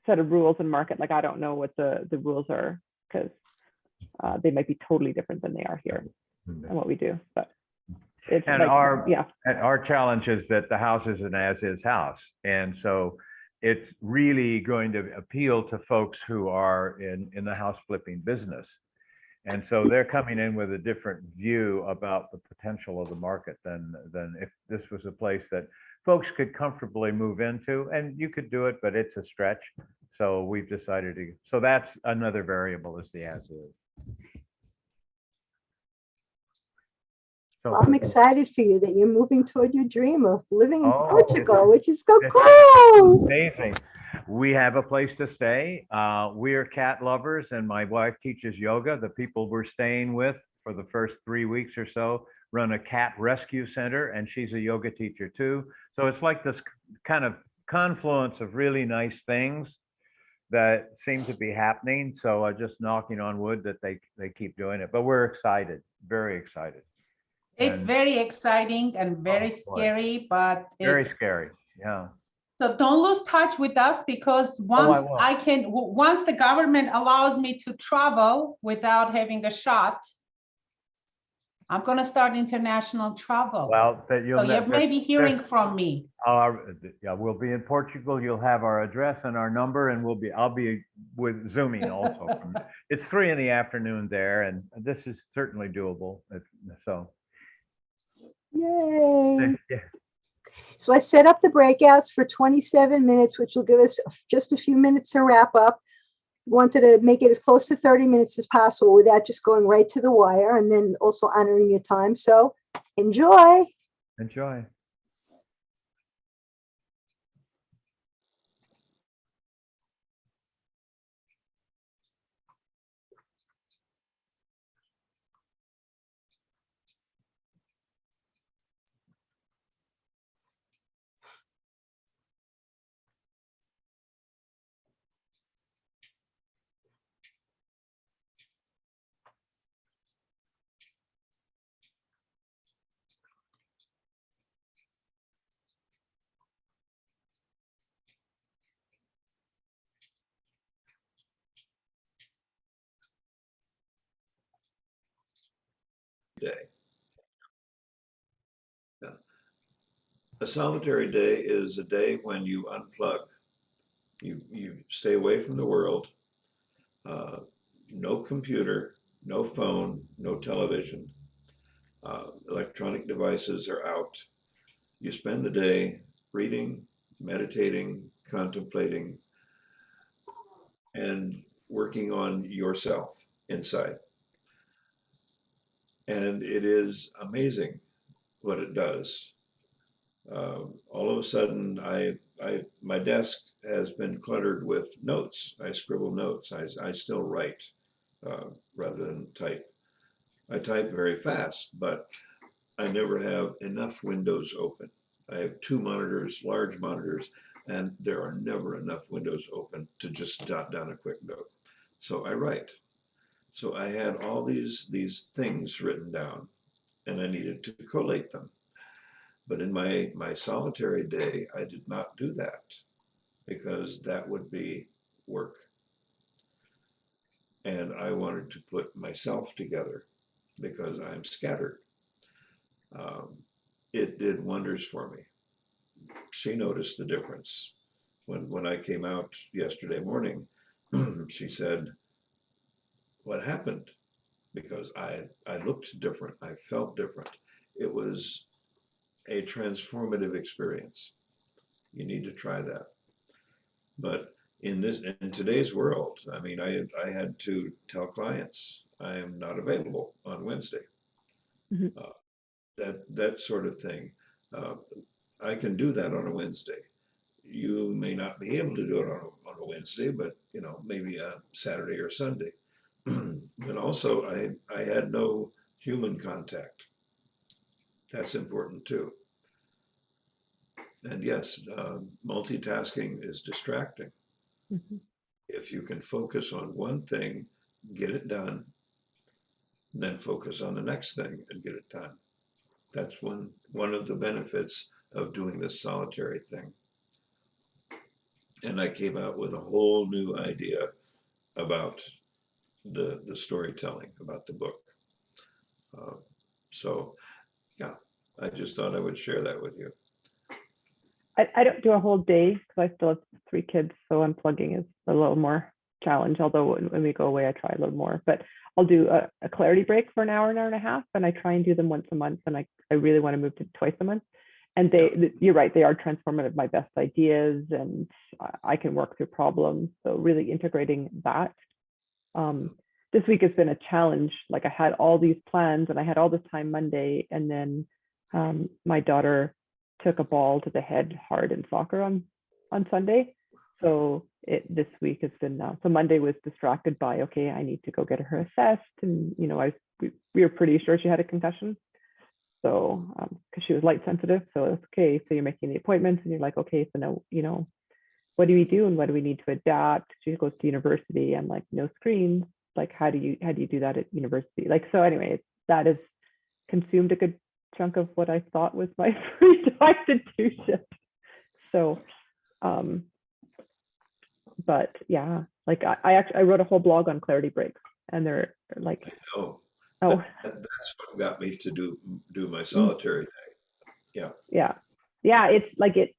set of rules in market. Like, I don't know what the rules are, because they might be totally different than they are here and what we do. But it's our challenge is that the house is an as-is house, and so it's really going to appeal to folks who are in the house flipping business. And so they're coming in with a different view about the potential of the market than if this was a place that folks could comfortably move into, and you could do it, but it's a stretch. So we've decided to, so that's another variable, is the as is. So I'm excited for you that you're moving toward your dream of living in Oh, Portugal, which is so it's cool. amazing. We have a place to stay. We're cat lovers, and my wife teaches yoga. The people we're staying with for the first 3 weeks or so run a cat rescue center, and she's a yoga teacher too. So it's like this kind of confluence of really nice things that seem to be happening. So I'm just knocking on wood that they keep doing it. But we're excited, very excited. It's And very exciting and very Oh, boy. scary, but very it's, scary. Yeah. so don't lose touch with us, because I once won't. once the government allows me to travel without having a shot, I'm gonna start international travel. Well, that you'll So you may be hearing from me. Yeah, we'll be in Portugal. You'll have our address and our number, and I'll be with Zooming also. It's 3 in the afternoon there, and this is certainly doable. So, Yay. yeah. So I set up the breakouts for 27 minutes, which will give us just a few minutes to wrap up. Wanted to make it as close to 30 minutes as possible without just going right to the wire, and then also honoring your time. So enjoy. Enjoy. Day. Yeah. A solitary day is a day when you unplug. You stay away from the world. No computer, no phone, no television. Electronic devices are out. You spend the day reading, meditating, contemplating, and working on yourself inside. And it is amazing what it does. All of a sudden, my desk has been cluttered with notes. I scribble notes. I still write rather than type. I type very fast, but I never have enough windows open. I have 2 monitors, large monitors, and there are never enough windows open to just jot down a quick note. So I write. So I had all these things written down, and I needed to collate them. But in my solitary day, I did not do that because that would be work. And I wanted to put myself together because I'm scattered. Um, it did wonders for me. She noticed the difference. When I came out yesterday morning, she said, "What happened?" Because I looked different. I felt different. It was a transformative experience. You need to try that. But in today's world, I mean, I had to tell clients I am not available on Wednesday. Mhm. That sort of thing. Uh, I can do that on a Wednesday. You may not be able to do it on a Wednesday, but maybe a Saturday or Sunday. But also, I had no human contact. That's important too. And yes, multitasking is distracting. Mhm. If you can focus on one thing, get it done, then focus on the next thing and get it done. That's one of the benefits of doing this solitary thing. And I came out with a whole new idea about the storytelling, about the book. Uh, so yeah, I just thought I would share that with you. I don't do a whole day because I still have 3 kids, so unplugging is a little more challenge. Although when we go away, I try a little more. But I'll do a clarity break for an hour and a half, and I try and do them once a month. And I really want to move to twice a month. And you're right, they are transformative. My best ideas, and I can work through problems. So really integrating that. this week has been a challenge. Like I had all these plans and I had all this time Monday, and then my daughter took a ball to the head hard in soccer on Sunday. So this week has been so Monday was distracted by, okay, I need to go get her assessed, and we were pretty sure she had a concussion. So because she was light sensitive, so it's okay. So you're making the appointments, and you're like, okay, so now what do we do and what do we need to adapt? She goes to university and like no screens. Like how do you do that at university? Like so anyway, that has consumed a good chunk of what I thought was my free time to do shit. So but yeah, like I wrote a whole blog on clarity breaks, and they're like, Oh, oh that's what got me to do my solitary day. yeah, it's like it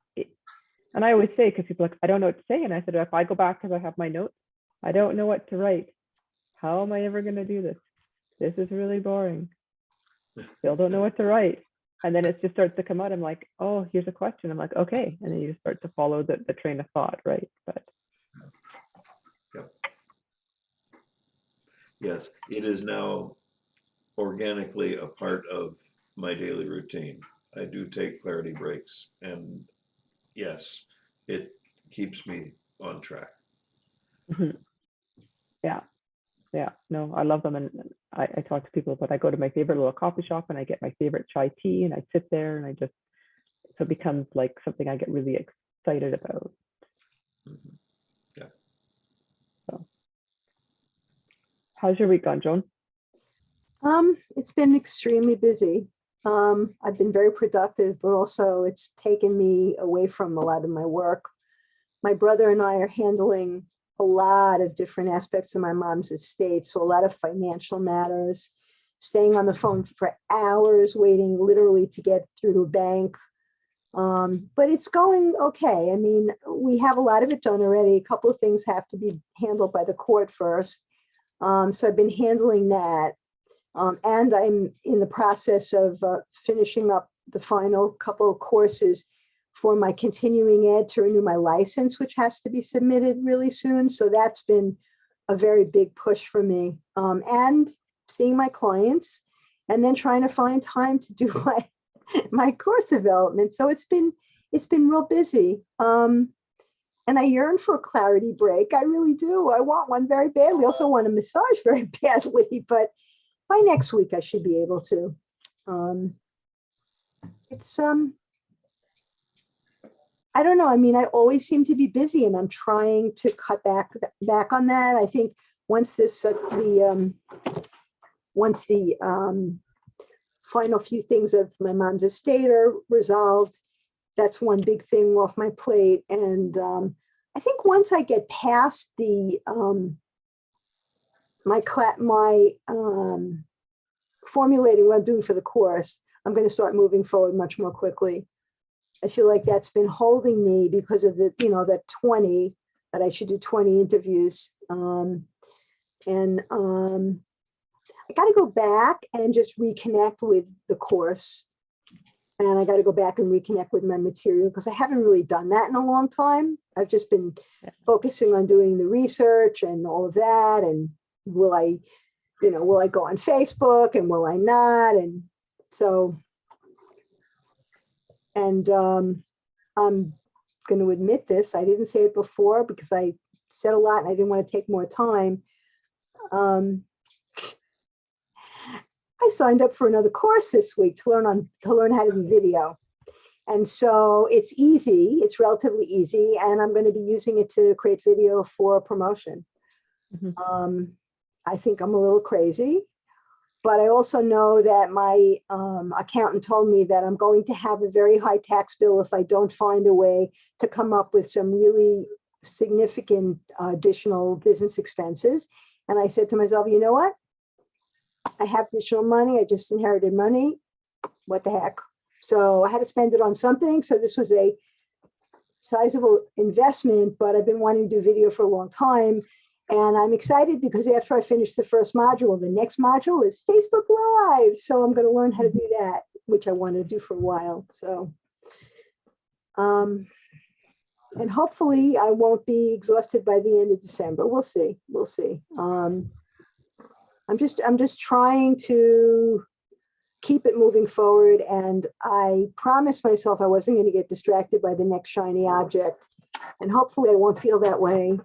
and I always say, because people are like, I don't know what to say, and I said, if I go back because I have my notes, I don't know what to write. How am I ever going to do this? This is really boring. Still don't know what to write. And then it just starts to come out. I'm like, oh, here's a question. I'm like, okay. And then you just start to follow the train of thought, right? But Yep. Yes, it is now organically a part of my daily routine. I do take clarity breaks, and yes, it keeps me on track. yeah, no, I love them. And I talk to people, but I go to my favorite little coffee shop and I get my favorite chai tea, and I sit there and so it becomes like something I get really excited about. Mhm. Yeah. So how's your week gone, Joan? It's been extremely busy. I've been very productive, but also it's taken me away from a lot of my work. My brother and I are handling a lot of different aspects of my mom's estate. So a lot of financial matters, staying on the phone for hours, waiting literally to get through to a bank. But it's going okay. I mean, we have a lot of it done already. A couple of things have to be handled by the court first. So I've been handling that. And I'm in the process of finishing up the final couple of courses for my continuing ed to renew my license, which has to be submitted really soon. So that's been a very big push for me. And seeing my clients, and then trying to find time to do my course development. So it's been real busy. And I yearn for a clarity break. I really do. I want one very badly. I also want a massage very badly, but by next week I should be able to. I don't know. I mean, I always seem to be busy, and I'm trying to cut back on that. I think once once the final few things of my mom's estate are resolved, that's one big thing off my plate. And I think once I get past the my formulating what I'm doing for the course, I'm going to start moving forward much more quickly. I feel like that's been holding me because of the, that 20, that I should do 20 interviews. I got to go back and just reconnect with the course. And I got to go back and reconnect with my material, because I haven't really done that in a long time. I've just been focusing on doing the research and all of that. And will I go on Facebook, and will I not? And so, and I'm going to admit this, I didn't say it before because I said a lot and I didn't want to take more time. I signed up for another course this week to learn how to do video. And so it's easy, it's relatively easy, and I'm going to be using it to create video for promotion. Mm-hmm. I think I'm a little crazy, but I also know that my accountant told me that I'm going to have a very high tax bill if I don't find a way to come up with some really significant additional business expenses. And I said to myself, you know what? I have additional money. I just inherited money. What the heck? So I had to spend it on something. So this was a sizable investment, but I've been wanting to do video for a long time. And I'm excited because after I finish the first module, the next module is Facebook Live. So I'm going to learn how to do that, which I wanted to do for a while. So, and hopefully I won't be exhausted by the end of December. We'll see. We'll see. I'm just trying to keep it moving forward. And I promised myself I wasn't going to get distracted by the next shiny object. And hopefully I won't feel that way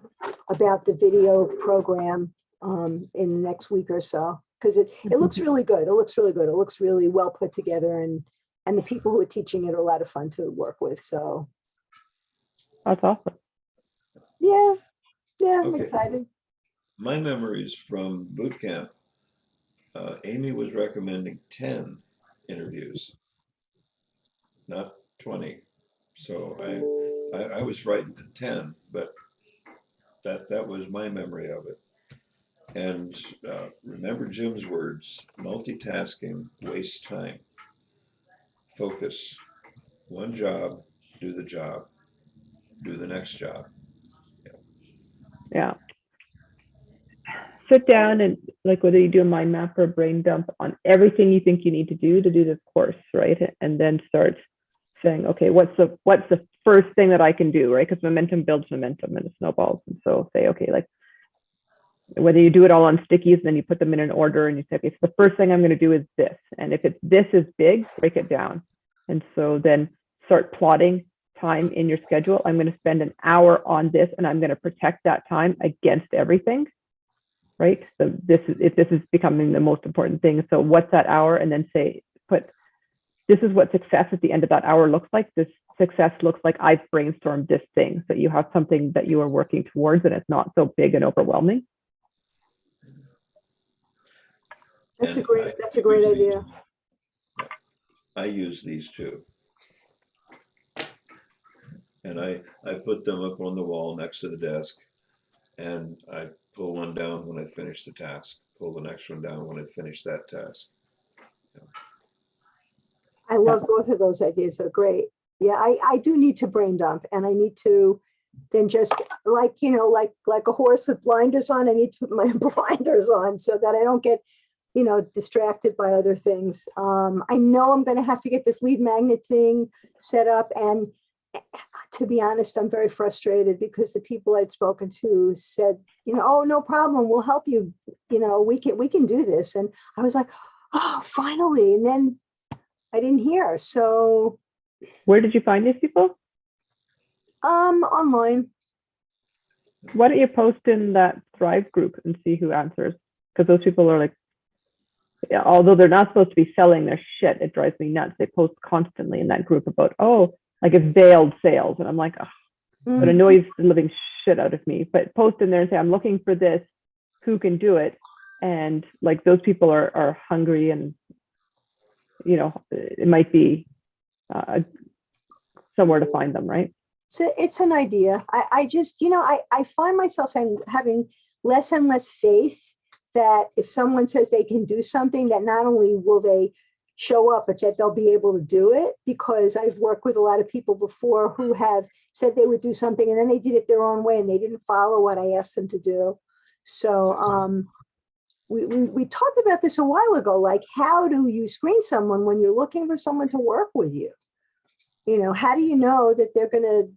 about the video program in the next week or so, because it looks really good. It looks really good. It looks really well put together, and the people who are teaching it are a lot of fun to work with. So That's awesome. yeah, I'm Okay. excited. My memories from boot camp, Amy was recommending 10 interviews, not 20. So I was frightened at 10, but that was my memory of it. And remember Jim's words: multitasking wastes time. Focus. One job, do the job, do the next job. Yeah. Sit down and like whether you do a mind map or a brain dump on everything you think you need to do this course, right? And then start saying, okay, what's the first thing that I can do, right? Because momentum builds momentum and it snowballs. And so say, okay, like whether you do it all on stickies and then you put them in an order and you say, okay, so the first thing I'm going to do is this. And if this is big, break it down. And so then start plotting time in your schedule. I'm going to spend an hour on this and I'm going to protect that time against everything, right? So this is becoming the most important thing. So what's that hour? And then say, this is what success at the end of that hour looks like. This success looks like I've brainstormed this thing. So you have something that you are working towards and it's not so big and overwhelming. That's And a great idea. I use these too. And I put them up on the wall next to the desk, and I pull one down when I finish the task, pull the next one down when I finish that task. I love both of those ideas. They're great. Yeah, I do need to brain dump, and I need to then just like a horse with blinders on. I need to put my blinders on so that I don't get distracted by other things. I know I'm going to have to get this lead magnet thing set up, and to be honest, I'm very frustrated because the people I'd spoken to said, oh, no problem, we'll help you. We can do this, and I was like, oh, finally, and then I didn't hear. So where did you find these people? Online. Why don't you post in that Thrive group and see who answers? Because those people are like, although they're not supposed to be selling their shit, it drives me nuts. They post constantly in that group about, like it's veiled sales. And I'm like, oh, it annoys the living shit out of me. But post in there and say, I'm looking for this, who can do it? And like those people are hungry and, it might be somewhere to find them, right? So it's an idea. I just, I find myself having less and less faith that if someone says they can do something, that not only will they show up, but that they'll be able to do it, because I've worked with a lot of people before who have said they would do something and then they did it their own way and they didn't follow what I asked them to do. So we talked about this a while ago, like how do you screen someone when you're looking for someone to work with you? How do you know that they're going to,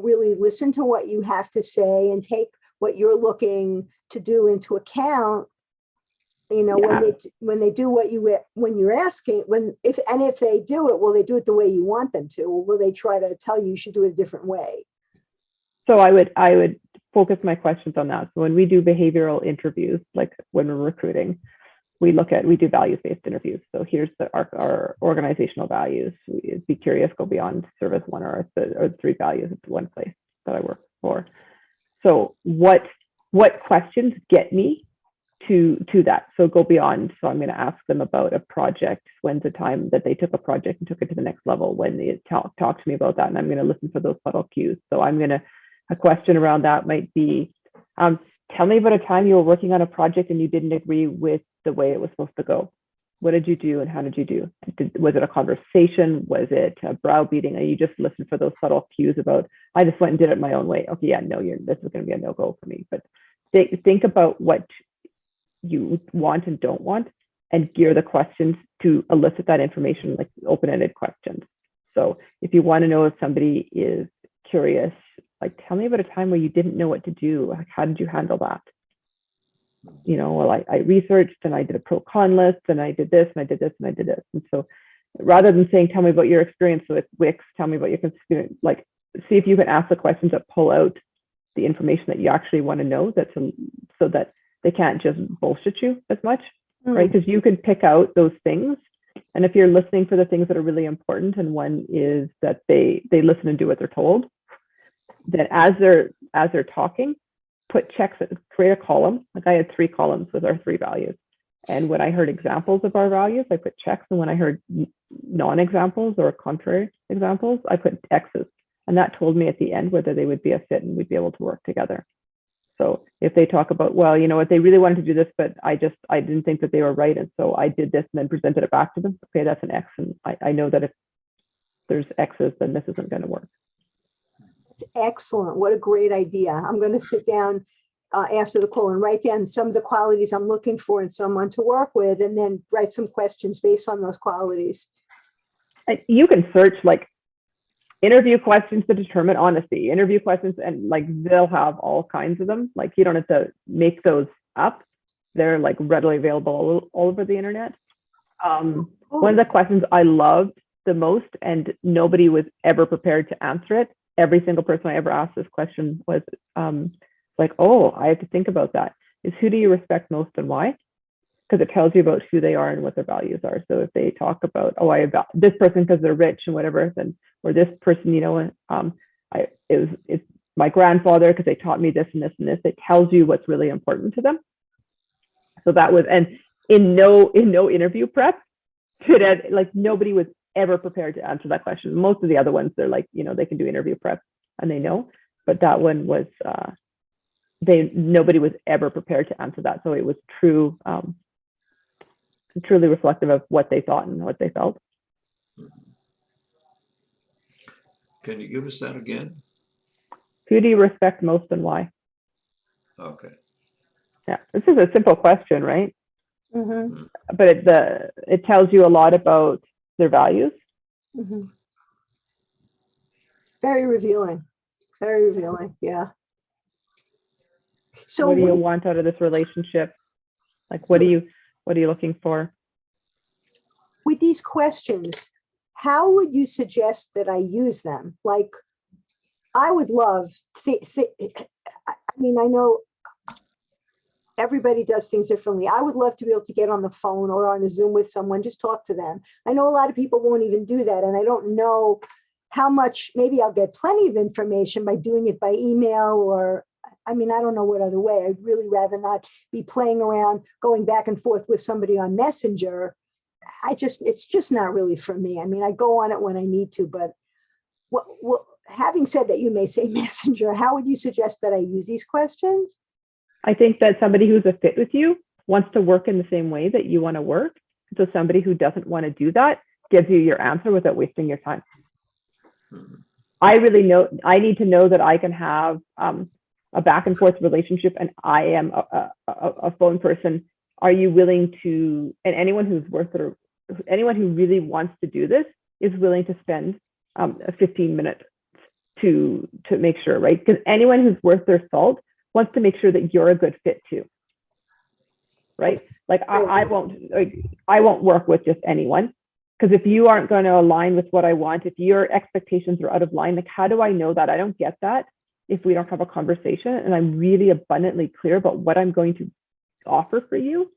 really listen to what you have to say and take what you're looking to do into account, when they do when you're asking, if they do it, will they do it the way you want them to, or will they try to tell you should do it a different way? So I would focus my questions on that. So when we do behavioral interviews, like when we're recruiting, we do values-based interviews. So here's our organizational values. Be curious, go beyond, service, one or the 3 values. It's one place that I work for. So what questions get me to that? So go beyond. So I'm going to ask them about a project. When's the time that they took a project and took it to the next level? When they talk to me about that, and I'm going to listen for those subtle cues. So a question around that might be, tell me about a time you were working on a project and you didn't agree with the way it was supposed to go. What did you do and how did you do? Was it a conversation? Was it a browbeating? And you just listen for those subtle cues about, I just went and did it my own way. Okay, yeah, no, this is going to be a no-go for me. But think about what you want and don't want and gear the questions to elicit that information, like open-ended questions. So if you want to know if somebody is curious, like, tell me about a time where you didn't know what to do. Like, how did you handle that? well, I researched and I did a pro con list and I did this and I did this and I did this. And so rather than saying, tell me about your experience with Wix, tell me about your experience, like see if you can ask the questions that pull out the information that you actually want to know, that's so that they can't just bullshit you as much, right? Because you can pick out those things. And if you're listening for the things that are really important, and one is that they listen and do what they're told, then as they're talking, put checks, create a column. Like I had 3 columns with our 3 values. And when I heard examples of our values, I put checks. And when I heard non-examples or contrary examples, I put X's. And that told me at the end whether they would be a fit and we'd be able to work together. So if they talk about, well, you know what, they really wanted to do this, but I didn't think that they were right. And so I did this and then presented it back to them. Okay, that's an X. And I know that if there's X's, then this isn't going to work. It's excellent. What a great idea. I'm going to sit down after the call and write down some of the qualities I'm looking for in someone to work with, and then write some questions based on those qualities. And you can search like interview questions to determine honesty, interview questions, and like they'll have all kinds of them. Like you don't have to make those up. They're like readily available all over the internet. One of the questions I loved the most, and nobody was ever prepared to answer it. Every single person I ever asked this question was like, oh, I have to think about that. Is who do you respect most and why? Because it tells you about who they are and what their values are. So if they talk about, oh, I have this person because they're rich and whatever, then, or this person, you know, it's my grandfather because they taught me this and this and this. It tells you what's really important to them. So that was, and in no interview prep, like nobody was ever prepared to answer that question. Most of the other ones, they're like, you know, they can do interview prep and they know, but that one was, nobody was ever prepared to answer that. So it was truly reflective of what they thought and what they felt. Can you give us that again? Who do you respect most and why? Okay. Yeah, this is a simple question, right? Mm-hmm. But it tells you a lot about their values. Mm-hmm. Very revealing. Very revealing. Yeah. So what do you want out of this relationship? Like, what are you looking for? With these questions, how would you suggest that I use them? Like, I would love, I mean, I know everybody does things differently. I would love to be able to get on the phone or on a Zoom with someone, just talk to them. I know a lot of people won't even do that. And I don't know how much, maybe I'll get plenty of information by doing it by email, or, I mean, I don't know what other way. I'd really rather not be playing around, going back and forth with somebody on Messenger. It's just not really for me. I mean, I go on it when I need to, but having said that, you may say Messenger, how would you suggest that I use these questions? I think that somebody who's a fit with you wants to work in the same way that you want to work. So somebody who doesn't want to do that gives you your answer without wasting your time. I need to know that I can have a back and forth relationship, and I am a phone person. Are you willing to, and anyone who's worth it, or anyone who really wants to do this is willing to spend 15 minutes to make sure, right? Because anyone who's worth their salt wants to make sure that you're a good fit too, right? Like I won't work with just anyone, because if you aren't going to align with what I want, if your expectations are out of line, like how do I know that? I don't get that if we don't have a conversation and I'm really abundantly clear about what I'm going to offer for you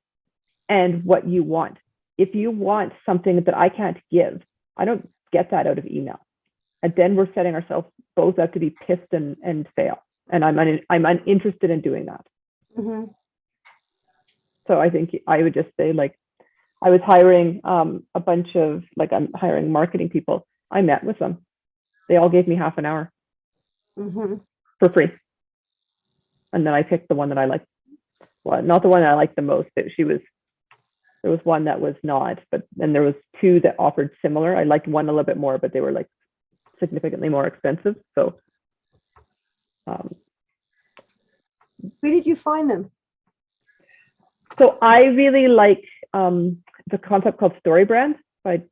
and what you want. If you want something that I can't give, I don't get that out of email. And then we're setting ourselves both up to be pissed and fail. And I'm uninterested in doing that. Mm-hmm. So I think I would just say, like, I was hiring a bunch of, like, I'm hiring marketing people. I met with them. They all gave me half an hour for free. And then I picked the one that I liked. Well, not the one that I liked the most, but there was one that was not, but then there was 2 that offered similar. I liked one a little bit more, but they were like significantly more expensive. So where did you find them? So I really like the concept called Story Brand by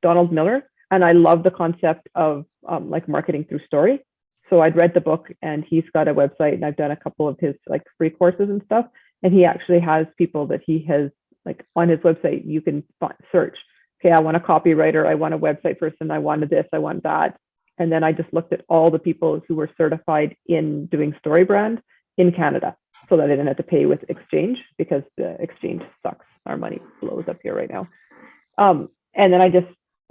Donald Miller. And I love the concept of like marketing through story. So I'd read the book, and he's got a website, and I've done a couple of his like free courses and stuff. And he actually has people that he has, like on his website, you can search, okay, I want a copywriter, I want a website person, I wanted this, I want that. And then I just looked at all the people who were certified in doing StoryBrand in Canada, so that I didn't have to pay with Exchange, because the Exchange sucks. Our money blows up here right now. And then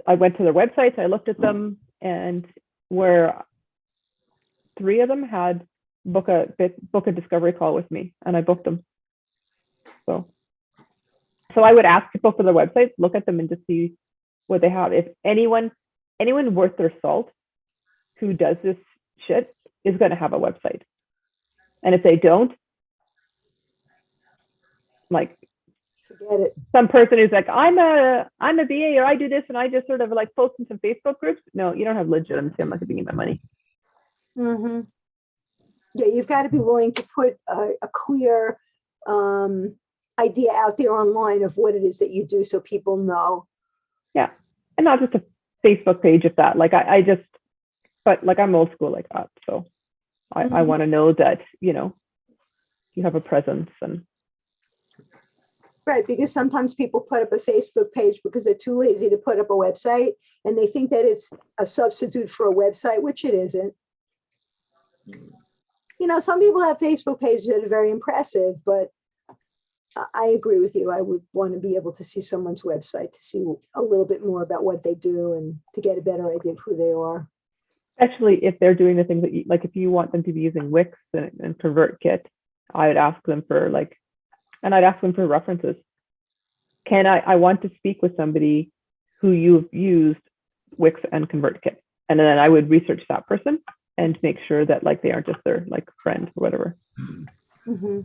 I went to their websites, I looked at them, and where 3 of them had book a discovery call with me, and I booked them. So I would ask people for their websites, look at them and just see what they have. If anyone worth their salt who does this shit is going to have a website. And if they don't, like, Forget it. some person who's like, I'm a BA, or I do this, and I just sort of like post in some Facebook groups. No, you don't have legitimacy. I'm not giving you my money. Mm-hmm. Yeah, you've got to be willing to put a clear idea out there online of what it is that you do, so people know. Yeah, and not just a Facebook page, if that. Like but like I'm old school like that, so I want to know that you have a presence. And Right, because sometimes people put up a Facebook page because they're too lazy to put up a website, and they think that it's a substitute for a website, which it isn't. Some people have Facebook pages that are very impressive, but I agree with you. I would want to be able to see someone's website to see a little bit more about what they do and to get a better idea of who they are. especially if they're doing the things that like if you want them to be using Wix and ConvertKit, I would ask them for and I'd ask them for references. I want to speak with somebody who you've used Wix and ConvertKit, and then I would research that person and make sure that like they aren't just their like friend or whatever. Mm-hmm.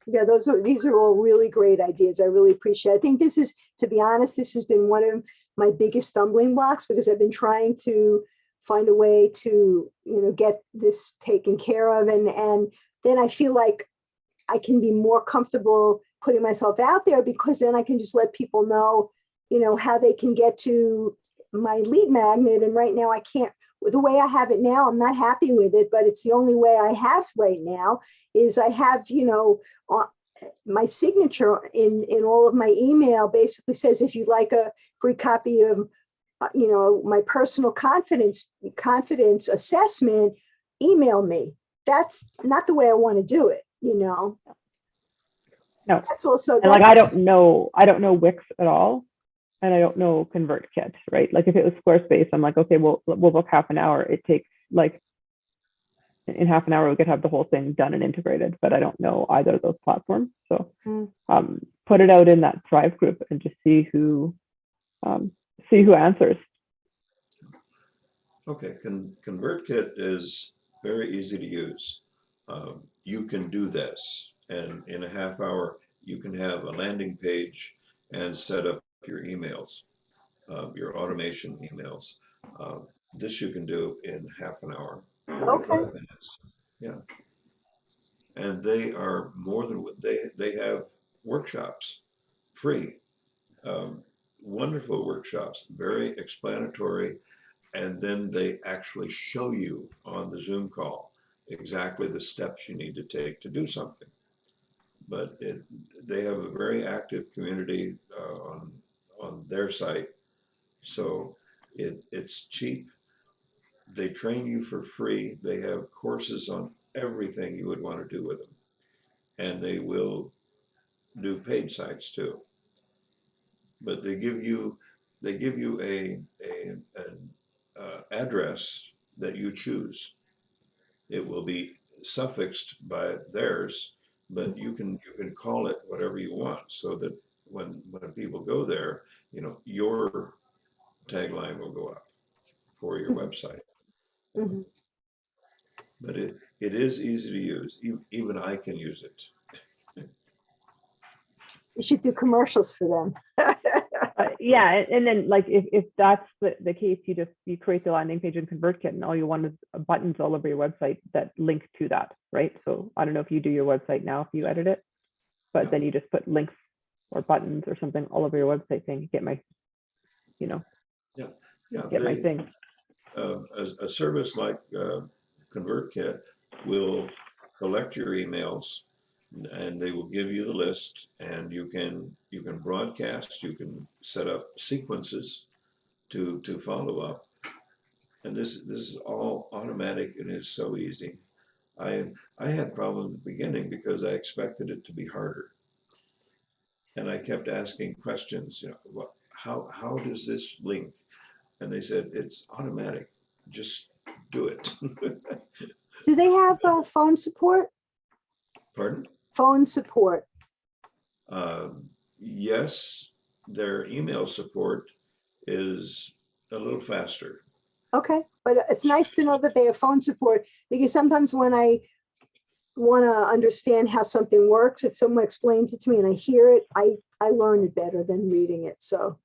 Yeah, these are all really great ideas. I really appreciate it. I think this is, to be honest, this has been one of my biggest stumbling blocks, because I've been trying to find a way to, get this taken care of. And then I feel like I can be more comfortable putting myself out there, because then I can just let people know, how they can get to my lead magnet. And right now I can't, the way I have it now, I'm not happy with it, but it's the only way I have right now is I have, my signature in all of my email basically says, if you'd like a free copy of, my personal confidence assessment, email me. That's not the way I want to do it, No. That's also, And like I don't know Wix at all, and I don't know ConvertKit, right? Like if it was Squarespace, I'm like, okay, we'll book half an hour. It takes like in half an hour we could have the whole thing done and integrated, but I don't know either of those platforms. So put it out in that Thrive group and just see who answers. Okay, ConvertKit is very easy to use. You can do this, and in a half hour, you can have a landing page and set up your emails, your automation emails. This you can do in half an hour, 45 minutes. Yeah. And they are more than, they have workshops, free, wonderful workshops, very explanatory. And then they actually show you on the Zoom call exactly the steps you need to take to do something. But they have a very active community on their site. So it's cheap. They train you for free. They have courses on everything you would want to do with them. And they will do paid sites too. But they give you an address that you choose. It will be suffixed by theirs, but you can call it whatever you want, so that when people go there, your tagline will go up for your website. Mm-hmm. But it is easy to use. Even I can use it. You should do commercials for them. Yeah, and then like if that's the case, you create the landing page in ConvertKit, and all you want is buttons all over your website that link to that, right? So I don't know if you do your website now, if you edit it, but then you just put links or buttons or something all over your website saying, get my, get my thing. A service like ConvertKit will collect your emails, and they will give you the list, and you can broadcast, you can set up sequences to follow up. And this is all automatic. It is so easy. I had problems at the beginning because I expected it to be harder. And I kept asking questions, how does this link? And they said, it's automatic. Just do it. Do they have phone support? Pardon? Phone support. Yes, their email support is a little faster. Okay, but it's nice to know that they have phone support, because sometimes when I want to understand how something works, if someone explains it to me and I hear it, I learn it better than reading it. So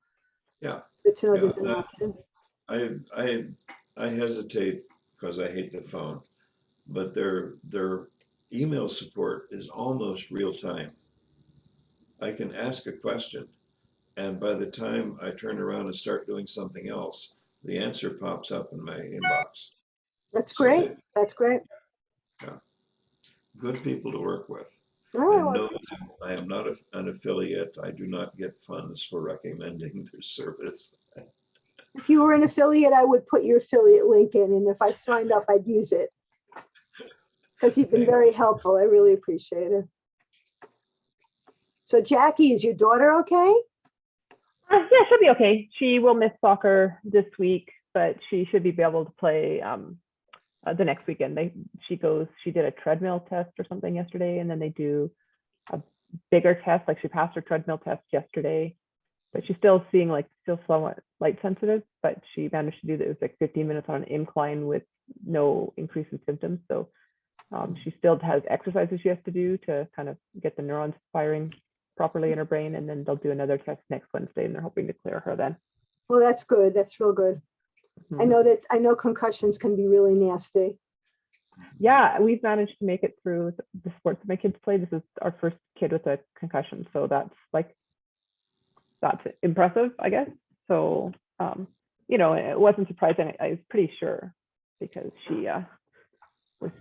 Yeah. good to know Yeah, there's an option. I hesitate because I hate the phone, but their email support is almost real time. I can ask a question, and by the time I turn around and start doing something else, the answer pops up in my inbox. That's So great. That's great. good people to work with. All right, And well, no, I am not an affiliate. I do not get funds for recommending their service. if you were an affiliate, I would put your affiliate link in, and if I signed up, I'd use it. Because you've been Thank very helpful. I really appreciate it. So Jackie, is your daughter okay? Yeah, she'll be okay. She will miss soccer this week, but she should be able to play the next weekend. She did a treadmill test or something yesterday, and then they do a bigger test. Like she passed her treadmill test yesterday, but she's still still somewhat light sensitive, but she managed to do that. It was like 15 minutes on an incline with no increase in symptoms. So she still has exercises she has to do to kind of get the neurons firing properly in her brain, and then they'll do another test next Wednesday, and they're hoping to clear her then. Well, that's good. That's real good. I know concussions can be really nasty. Yeah, we've managed to make it through the sports that my kids play. This is our first kid with a concussion, so that's impressive, I guess. So it wasn't surprising. I was pretty sure because she was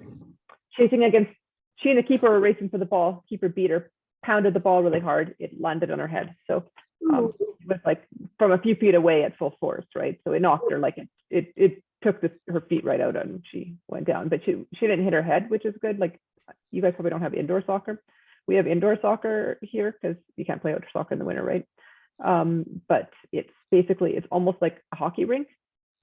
chasing against. She and the keeper were racing for the ball. Keeper beat her, pounded the ball really hard. It landed on her head. So Ooh, it was like from a few feet away at full force, right? So it knocked her it took her feet right out and she went down. But she didn't hit her head, which is good. Like you guys probably don't have indoor soccer. We have indoor soccer here because you can't play outdoor soccer in the winter, right? But it's almost like a hockey rink.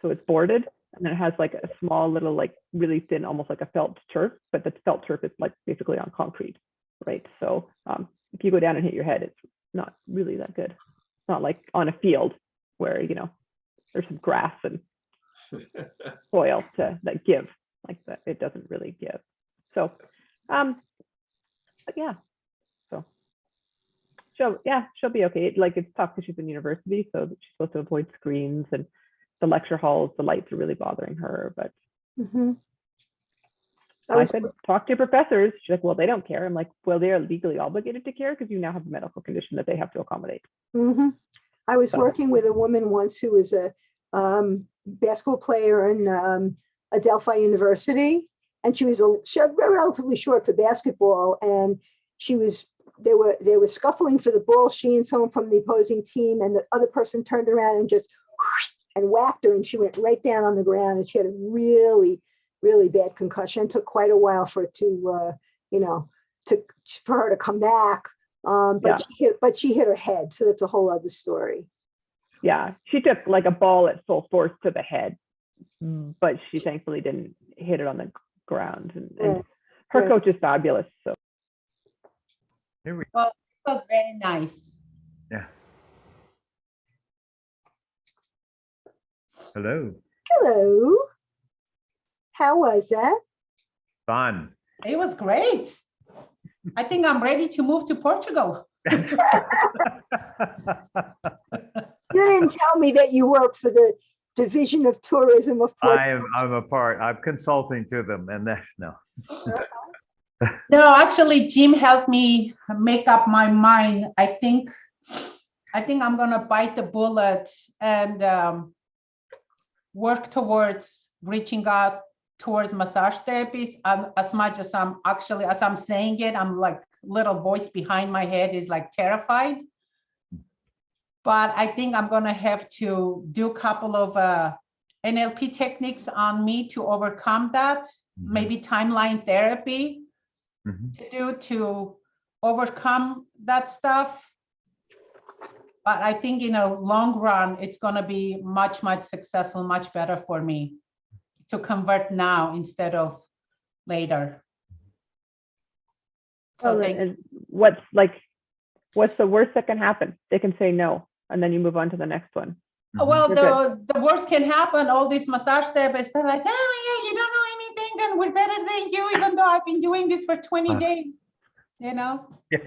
So it's boarded, and then it has like a small little, like really thin, almost like a felt turf, but the felt turf is like basically on concrete, right? So if you go down and hit your head, it's not really that good. It's not like on a field where, there's some grass and soil that give like that. It doesn't really give. So, but yeah, so she'll be okay. It's tough because she's in university, so she's supposed to avoid screens, and the lecture halls, the lights are really bothering her. But mhm. I said, talk to your professors. She's like, well, they don't care. I'm like, well, they are legally obligated to care because you now have a medical condition that they have to accommodate. Mhm. I was So- working with a woman once who was a basketball player in Adelphi University, and she was relatively short for basketball, and they were scuffling for the ball, she and someone from the opposing team, and the other person turned around and just and whacked her, and she went right down on the ground, and she had a really, really bad concussion. It took quite a while for it to for her to come back. But she hit her head, so that's a whole other story. Yeah, she took like a ball at full force to the head, but she thankfully didn't hit it on the ground. And Right. her Right. coach is fabulous. So Here we, Well, it was very nice. yeah. Hello, Hello. How was that? fun. It was great. I think I'm ready to move to Portugal. You didn't tell me that you work for the Division of Tourism of Portugal. I'm consulting to them, and that's no. No, actually, Jim helped me make up my mind. I think I'm gonna bite the bullet and work towards reaching out towards massage therapies. As much as as I'm saying it, I'm like, little voice behind my head is like terrified. But I think I'm gonna have to do a couple of NLP techniques on me to overcome that. Maybe timeline therapy to overcome that stuff. But I think in a long run, it's gonna be much, much successful, much better for me to convert now instead of later. So Well, thank and what's the worst that can happen? They can say no, and then you move on to the next one. Well, You're the worst can happen. All these massage therapists, they're like, oh yeah, you don't know anything and we're better than you, even though I've been doing this for 20 days, you know? Yeah.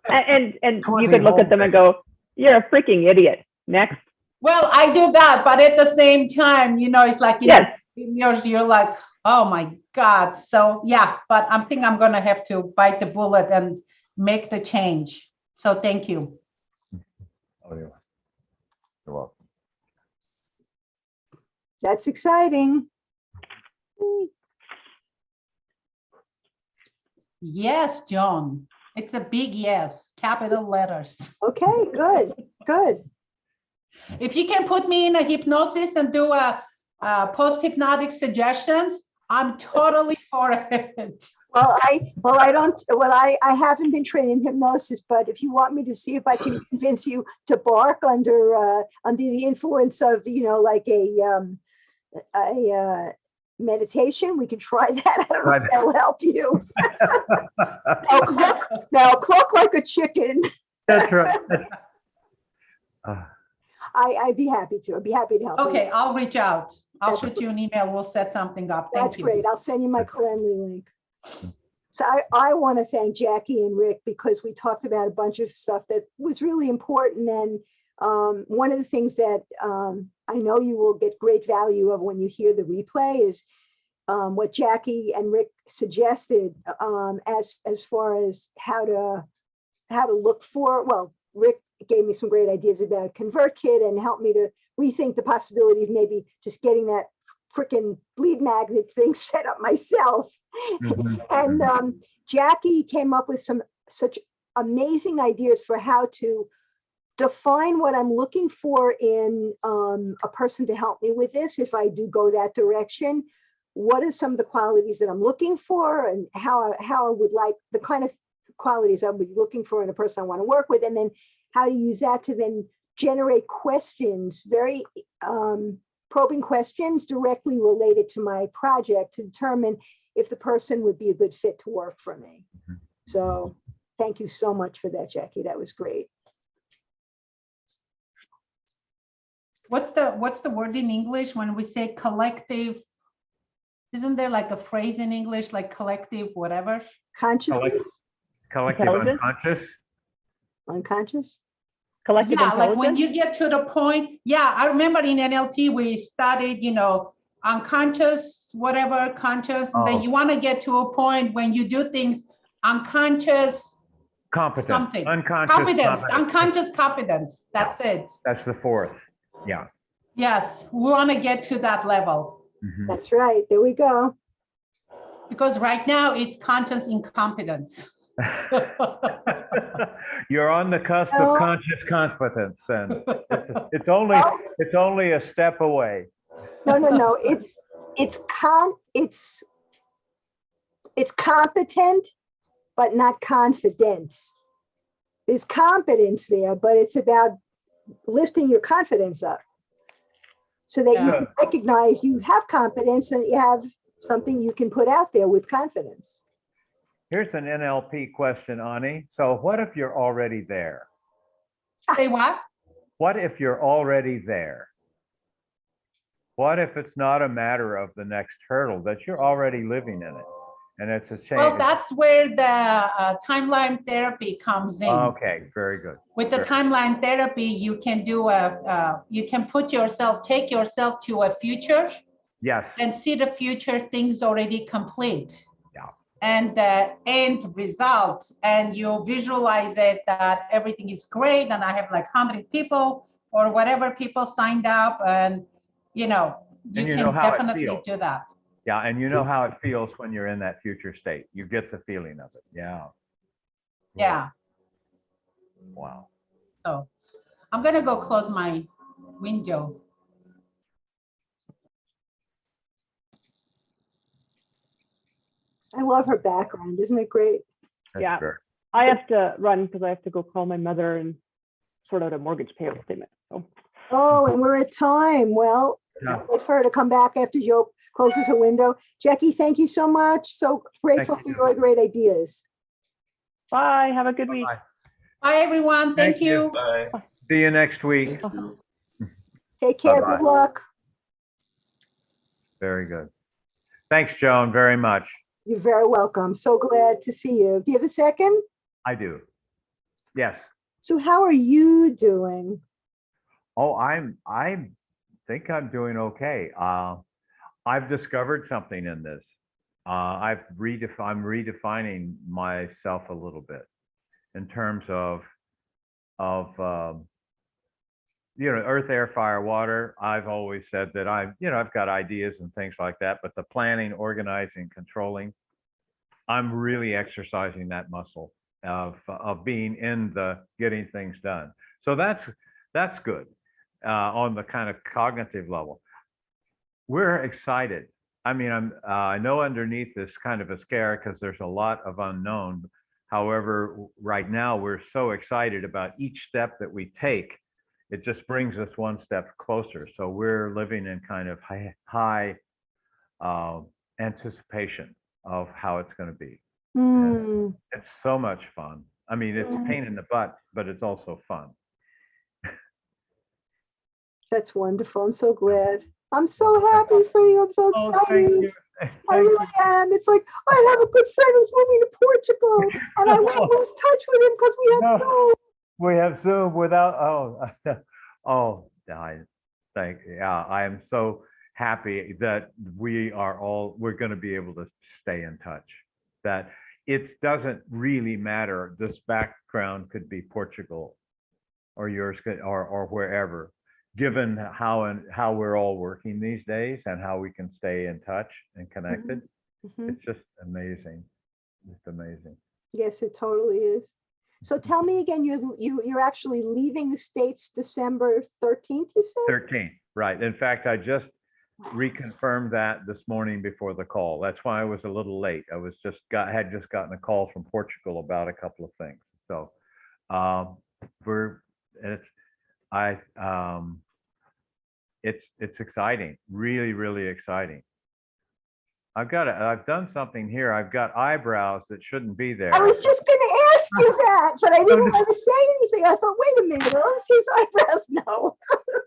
And you 20 could look at whole them and go, "You're a freaking idiot." Next. Well, I do that, but at the same time, you know, it's like, you Yes. know, you're like, oh my God. So yeah, but I think I'm gonna have to bite the bullet and make the change. So thank you. Oh, yeah. You're welcome. That's exciting. Yes, John. It's a big yes, capital letters. Okay, good, good. If you can put me in a hypnosis and do a post-hypnotic suggestions, I'm totally for it. I haven't been trained in hypnosis, but if you want me to see if I can convince you to bark under the influence of, you know, like a meditation, we can try that. I don't know if that'll help you. Now cluck like a chicken. That's right. I'd be happy to. I'd be happy to help. Okay, I'll reach out. I'll shoot you an email. We'll set something up. Thank That's you. great. I'll send you my Calendly link. So I want to thank Jackie and Rick because we talked about a bunch of stuff that was really important. And one of the things that I know you will get great value of when you hear the replay is what Jackie and Rick suggested as far as how to look for. Well, Rick gave me some great ideas about ConvertKit and helped me to rethink the possibility of maybe just getting that freaking bleed magnet thing set up myself. And Jackie came up with such amazing ideas for how to define what I'm looking for in a person to help me with this. If I do go that direction, what are some of the qualities that I'm looking for and how I would like the kind of qualities I would be looking for in a person I want to work with, and then how to use that to then generate questions, very probing questions directly related to my project to determine if the person would be a good fit to work for me. So thank you so much for that, Jackie. That was great. What's the word in English when we say collective? Isn't there like a phrase in English like collective whatever? Consciousness? Collective Intelligence? unconscious. Unconscious? Collective Yeah, like when intelligence? you get to the point, yeah, I remember in NLP we studied, you know, unconscious, whatever, conscious, and then you want to get to a point when you do things unconscious, Competent. something. Unconscious. Competence, Competent. unconscious competence. That's it. That's the fourth. Yeah. Yes, we want to get to that level That's right. There we go. because right now it's conscious incompetence. You're on the cusp of conscious competence, then. It's only a step away. No. It's competent, but not confidence. There's competence there, but it's about lifting your confidence up so that you can recognize you have competence and you have something you can put out there with confidence. Here's an NLP question, Ani. So what if you're already there? Say what? What if you're already there? What if it's not a matter of the next hurdle, that you're already living in it? And it's a change. Well, that's where the timeline therapy comes in. Okay, very good. With the timeline therapy, you can do you can take yourself to a future. Yes. And see the future things already complete. Yeah. And the end result, and you visualize it that everything is great, and I have like 100 people or whatever people signed up, and you can definitely do that. Yeah, and you know how it feels when you're in that future state. You get the feeling of it. Yeah. Yeah. Wow. So I'm gonna go close my window. I love her background. Isn't it great? That's Yeah. great. I have to run because I have to go call my mother and sort out a mortgage payout statement. So Oh, and we're at time. Well, Yeah. I'll wait for her to come back after Joe closes her window. Jackie, thank you so much. So grateful Thank for you. your great ideas. bye. Have a good week. Bye. Bye, everyone. Thank Thank you. you. Bye. See you next week. Thank you. Take care. Bye-bye. Good luck. Very good. Thanks, Joan, very much. You're very welcome. So glad to see you. Do you have a second? I do. Yes. So how are you doing? Oh, I think I'm doing okay. I've discovered something in this. I'm redefining myself a little bit in terms of earth, air, fire, water. I've always said that I've got ideas and things like that, but the planning, organizing, controlling, I'm really exercising that muscle of being in the getting things done. So that's good on the kind of cognitive level. We're excited. I mean, I know underneath this kind of a scare because there's a lot of unknown. However, right now we're so excited about each step that we take. It just brings us one step closer. So we're living in kind of high anticipation of how it's going to be. Hmm, It's so much fun. I mean, it's a pain in the butt, but it's also fun. that's wonderful. I'm so glad. I'm so happy for you. I'm so Oh, excited. thank you. I Thank really am. It's like I have a good friend who's moving to Portugal, and I won't lose touch with him because we have No. Zoom. We have Zoom without, I am so happy that we're going to be able to stay in touch. That it doesn't really matter. This background could be Portugal or yours could, or wherever, given how we're all working these days and how we can stay in touch and connected. Mhm. It's just amazing. Just amazing. Yes, it totally is. So tell me again, you're actually leaving the States December 13th, you said? 13, right. In fact, I just reconfirmed that this morning before the call. That's why I was a little late. I had just gotten a call from Portugal about a couple of things. So it's exciting, really, really exciting. I've done something here. I've got eyebrows that shouldn't be there. I was just going to ask you that, but I didn't want to say anything. I thought, wait a minute, are his eyebrows? No,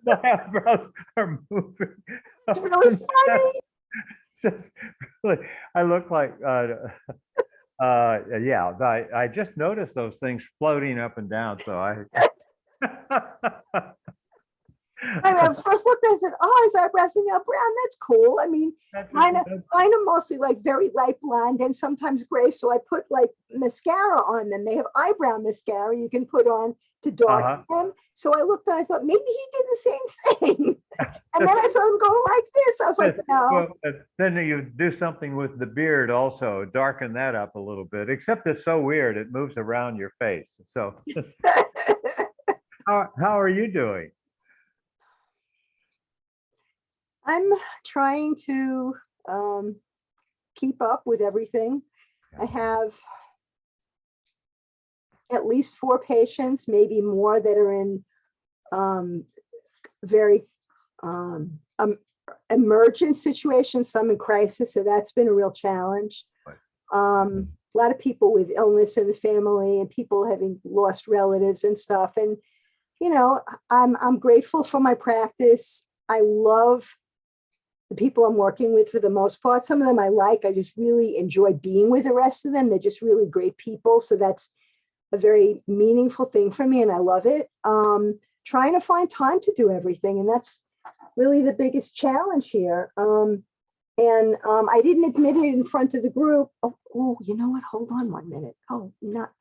My eyebrows are moving. it's really funny. Just really, I look like yeah, I just noticed those things floating up and down. So I was first looked at it and said, oh, his eyebrows are now brown. That's cool. I mean, mine are mostly like very light blonde and sometimes gray. So I put like mascara on them. They have eyebrow mascara you can put on to darken them. So I looked and I thought maybe he did the same thing. And then I saw him go like this. I was like, no. Well, then you do something with the beard also, darken that up a little bit, except it's so weird. It moves around your face. So how are you doing? I'm trying to keep up with everything. I have at least 4 patients, maybe more, that are in very emergent situations, some in crisis. So that's been a real challenge. A lot of people with illness in the family and people having lost relatives and stuff. And, you know, I'm grateful for my practice. I love the people I'm working with for the most part. Some of them I like. I just really enjoy being with the rest of them. They're just really great people. So that's a very meaningful thing for me, and I love it. Trying to find time to do everything, and that's really the biggest challenge here. I didn't admit it in front of the group. Oh, you know what? Hold on 1 minute. Oh, not